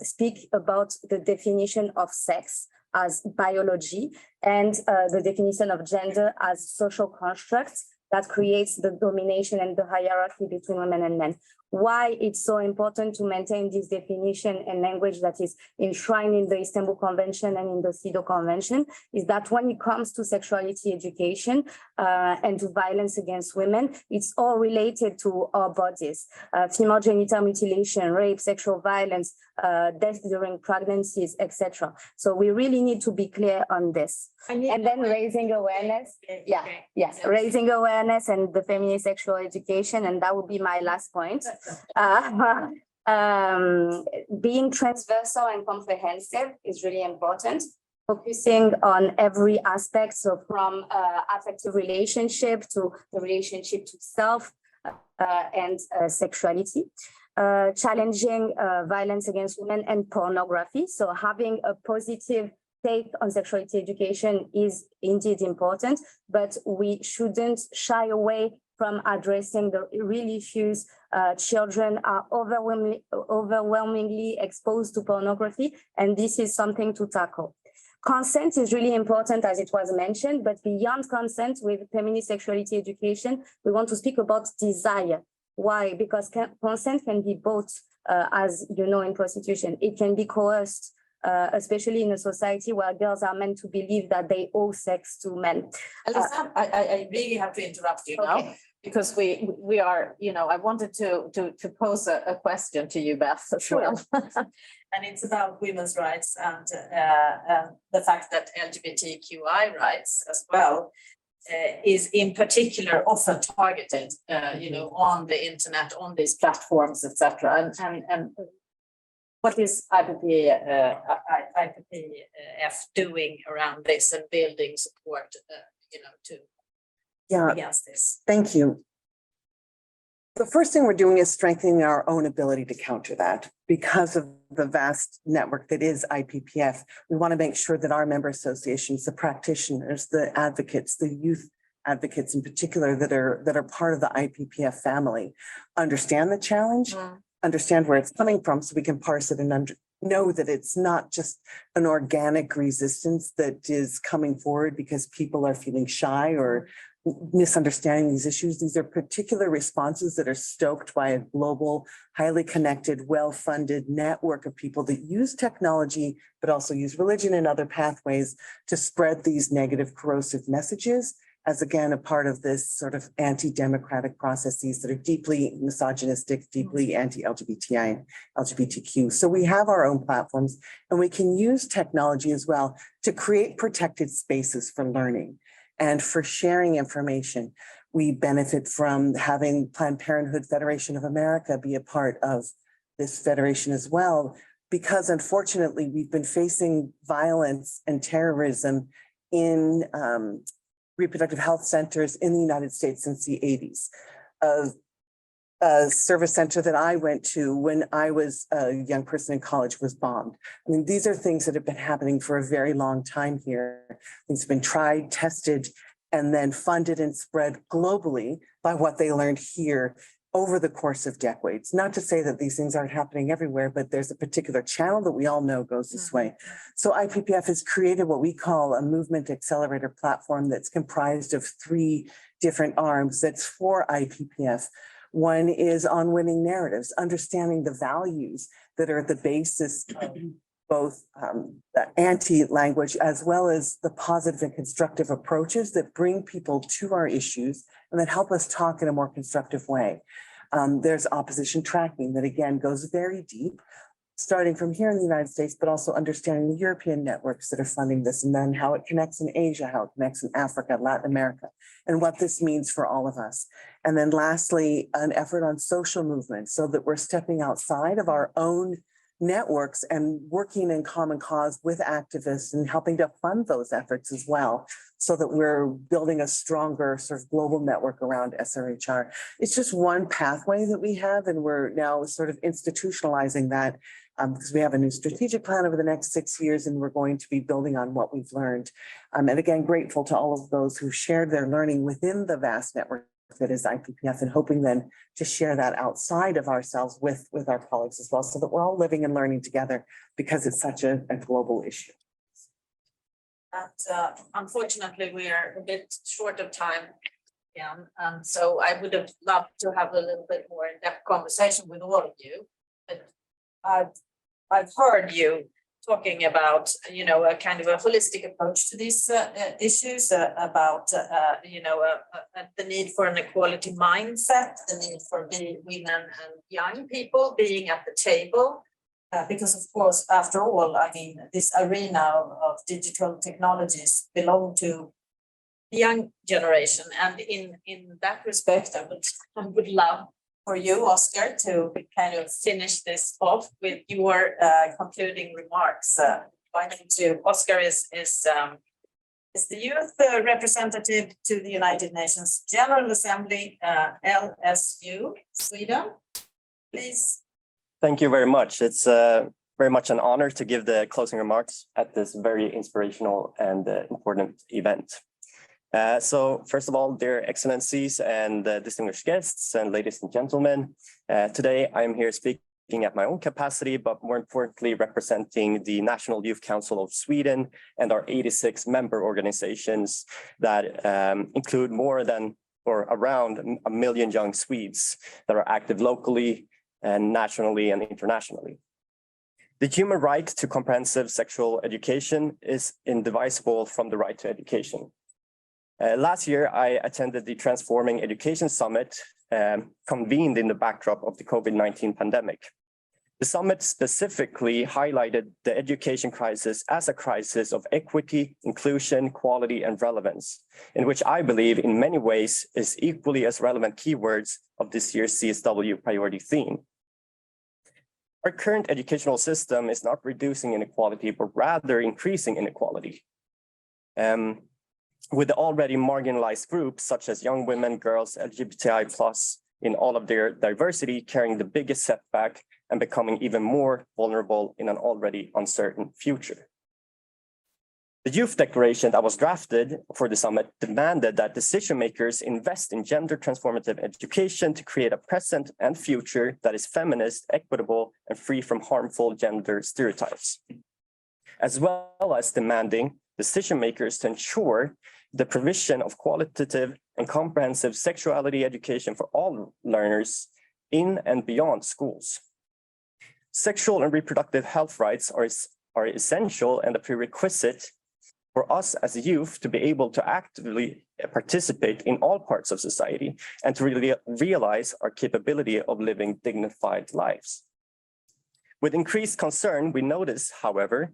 speak about the definition of sex as biology and the definition of gender as social constructs that creates the domination and the hierarchy between women and men. Why it's so important to maintain this definition and language that is enshrined in the Istanbul Convention and in the CEDAW Convention is that when it comes to sexuality education and to violence against women, it's all related to our bodies. Female genital mutilation, rape, sexual violence, death during pregnancies, etc. So we really need to be clear on this. And then raising awareness, raising awareness and the feminist sexual education, and that would be my last point. Being transversal and comprehensive is really important. Focusing on every aspect, so from affective relationship to the relationship to self and sexuality. Challenging violence against women and pornography. So having a positive take on sexuality education is indeed important, but we shouldn't shy away from addressing the real issues. Children are overwhelmingly exposed to pornography, and this is something to tackle. Consent is really important, as it was mentioned, but beyond consent, with feminist sexuality education, we want to speak about desire. Why? Because consent can be bought, as you know, in prostitution. It can be coerced, especially in a society where girls are meant to believe that they owe sex to men. Alisa, I really have to interrupt you now, because we are, I wanted to pose a question to you, Beth, as well. And it's about women's rights and the fact that LGBTQI rights as well is in particular often targeted, on the internet, on these platforms, etc. And what is IPPF doing around this and building support, against this? Thank you. The first thing we're doing is strengthening our own ability to counter that. Because of the vast network that is IPPF, we want to make sure that our member associations, the practitioners, the advocates, the youth advocates in particular that are part of the IPPF family, understand the challenge, understand where it's coming from so we can parse it and know that it's not just an organic resistance that is coming forward because people are feeling shy or misunderstanding these issues. These are particular responses that are stoked by a global, highly connected, well-funded network of people that use technology, but also use religion and other pathways to spread these negative, corrosive messages as, again, a part of this sort of anti-democratic processes that are deeply misogynistic, deeply anti-LGBTI, LGBTQ. So we have our own platforms and we can use technology as well to create protected spaces for learning and for sharing information. We benefit from having Planned Parenthood Federation of America be a part of this federation as well, because unfortunately we've been facing violence and terrorism in reproductive health centers in the United States since the 80s. A service center that I went to when I was a young person in college was bombed. I mean, these are things that have been happening for a very long time here. Things have been tried, tested, and then funded and spread globally by what they learned here over the course of decades. Not to say that these things aren't happening everywhere, but there's a particular channel that we all know goes this way. So IPPF has created what we call a movement accelerator platform that's comprised of 3 different arms that's for IPPF. One is on winning narratives, understanding the values that are at the basis of both the anti-language as well as the positive and constructive approaches that bring people to our issues and that help us talk in a more constructive way. There's opposition tracking that, again, goes very deep, starting from here in the United States, but also understanding the European networks that are funding this, and then how it connects in Asia, how it connects in Africa, Latin America, and what this means for all of us. And then lastly, an effort on social movement so that we're stepping outside of our own networks and working in common cause with activists and helping to fund those efforts as well, so that we're building a stronger sort of global network around SRHR. It's just one pathway that we have, and we're now sort of institutionalizing that because we have a new strategic plan over the next 6 years, and we're going to be building on what we've learned. And again, grateful to all of those who shared their learning within the vast network that is IPPF, and hoping then to share that outside of ourselves with our colleagues as well, so that we're all living and learning together because it's such a global issue. And unfortunately, we are a bit short of time. And so I would have loved to have a little bit more in-depth conversation with all of you. But I've heard you talking about, a kind of a holistic approach to these issues, about, the need for an equality mindset, the need for women and young people being at the table. Because of course, after all, I mean, this arena of digital technologies belong to the young generation. And in that respect, I would love for you, Oscar, to kind of finish this off with your concluding remarks. Why don't you? Oscar is the youth representative to the United Nations General Assembly, LSU, Sweden. Please. Thank you very much. It's very much an honor to give the closing remarks at this very inspirational and important event. So first of all, dear excellencies and distinguished guests and ladies and gentlemen, today I am here speaking at my own capacity, but more importantly, representing the National Youth Council of Sweden and our 86 member organizations that include more than or around 1 million young Swedes that are active locally and nationally and internationally. The human right to comprehensive sexual education is indivisible from the right to education. Last year, I attended the Transforming Education Summit convened in the backdrop of the COVID-19 pandemic. The summit specifically highlighted the education crisis as a crisis of equity, inclusion, quality, and relevance, in which I believe in many ways is equally as relevant keywords of this year's CSW priority theme. Our current educational system is not reducing inequality, but rather increasing inequality. With the already marginalized groups such as young women, girls, LGBTI+ in all of their diversity, carrying the biggest setback and becoming even more vulnerable in an already uncertain future. The Youth Declaration that was drafted for the summit demanded that decision makers invest in gender transformative education to create a present and future that is feminist, equitable, and free from harmful gender stereotypes, as well as demanding decision makers to ensure the provision of qualitative and comprehensive sexuality education for all learners in and beyond schools. Sexual and reproductive health rights are essential and a prerequisite for us as youth to be able to actively participate in all parts of society and to really realize our capability of living dignified lives. With increased concern, we notice, however,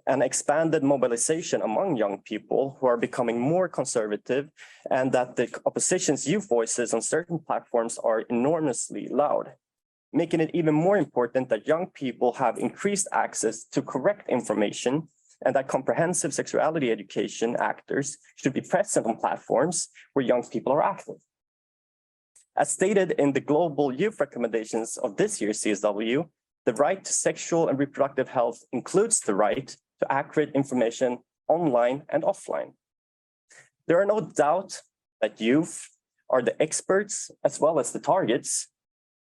an expanded mobilization among young people who are becoming more conservative, and that the opposition's youth voices on certain platforms are enormously loud, making it even more important that young people have increased access to correct information, and that comprehensive sexuality education actors should be present on platforms where young people are active. As stated in the global youth recommendations of this year's CSW, the right to sexual and reproductive health includes the right to accurate information online and offline. There are no doubt that youth are the experts as well as the targets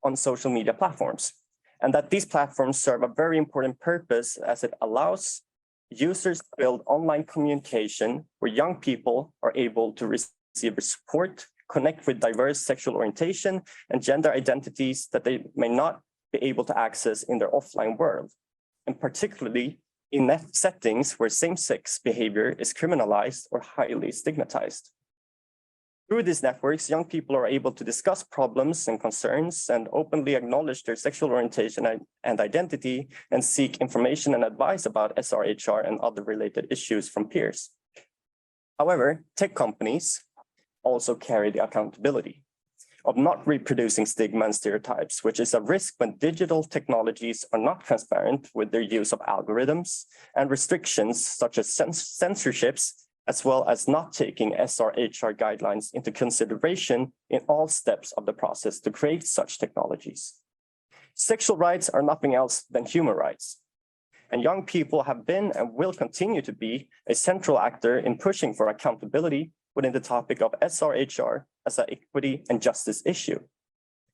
on social media platforms, and that these platforms serve a very important purpose as it allows users to build online communication where young people are able to receive support, connect with diverse sexual orientation and gender identities that they may not be able to access in their offline world, and particularly in settings where same-sex behavior is criminalized or highly stigmatized. Through these networks, young people are able to discuss problems and concerns and openly acknowledge their sexual orientation and identity and seek information and advice about SRHR and other related issues from peers. However, tech companies also carry the accountability of not reproducing stigma and stereotypes, which is a risk when digital technologies are not transparent with their use of algorithms and restrictions such as censorships, as well as not taking SRHR guidelines into consideration in all steps of the process to create such technologies. Sexual rights are nothing else than human rights, and young people have been and will continue to be a central actor in pushing for accountability within the topic of SRHR as an equity and justice issue.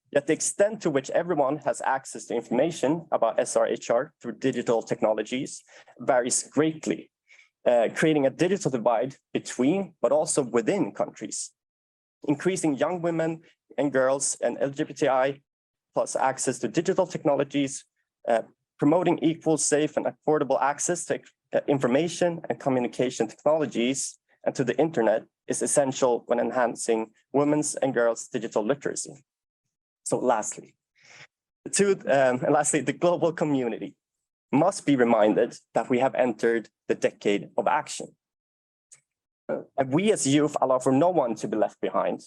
Yet the extent to which everyone has access to information about SRHR through digital technologies varies greatly, creating a digital divide between, but also within countries, increasing young women and girls and LGBTI plus access to digital technologies, promoting equal, safe, and affordable access to information and communication technologies and to the internet is essential when enhancing women's and girls' digital literacy. So lastly, the global community must be reminded that we have entered the decade of action. And we as youth allow for no one to be left behind.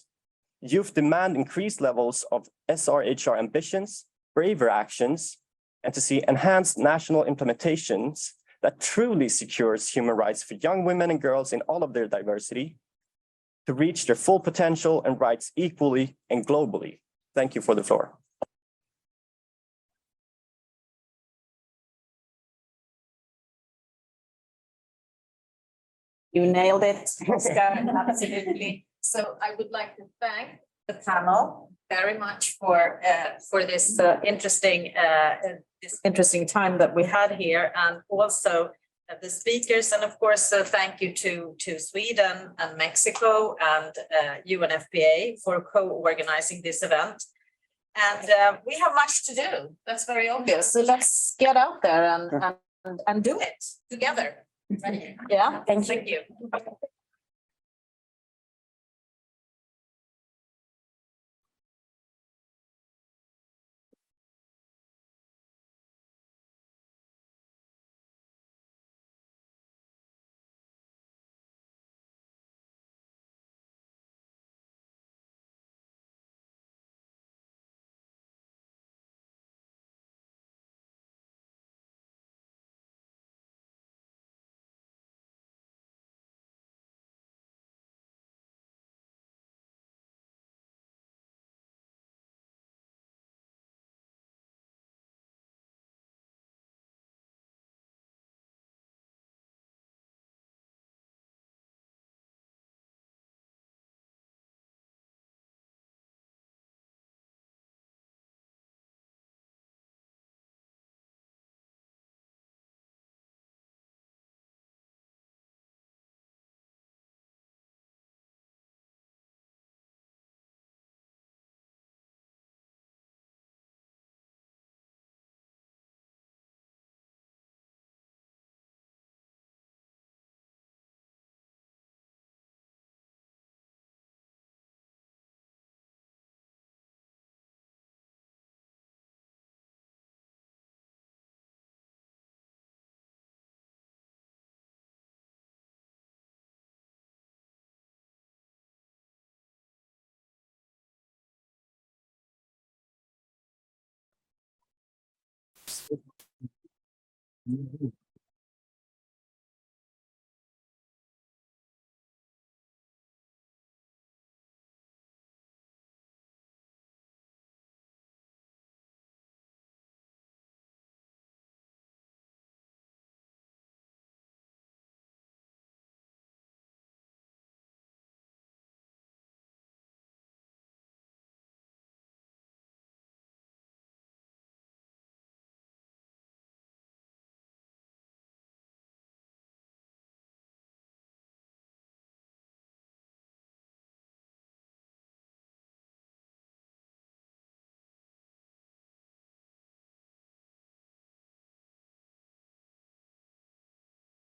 Youth demand increased levels of SRHR ambitions, braver actions, and to see enhanced national implementations that truly secures human rights for young women and girls in all of their diversity to reach their full potential and rights equally and globally. Thank you for the floor. You nailed it, Oscar, absolutely. So I would like to thank the panel very much for this interesting time that we had here, and also the speakers, and of course thank you to Sweden and Mexico and UNFPA for co-organizing this event. And we have much to do. That's very obvious. So let's get out there and do it together. Yeah, thank you. Mhm.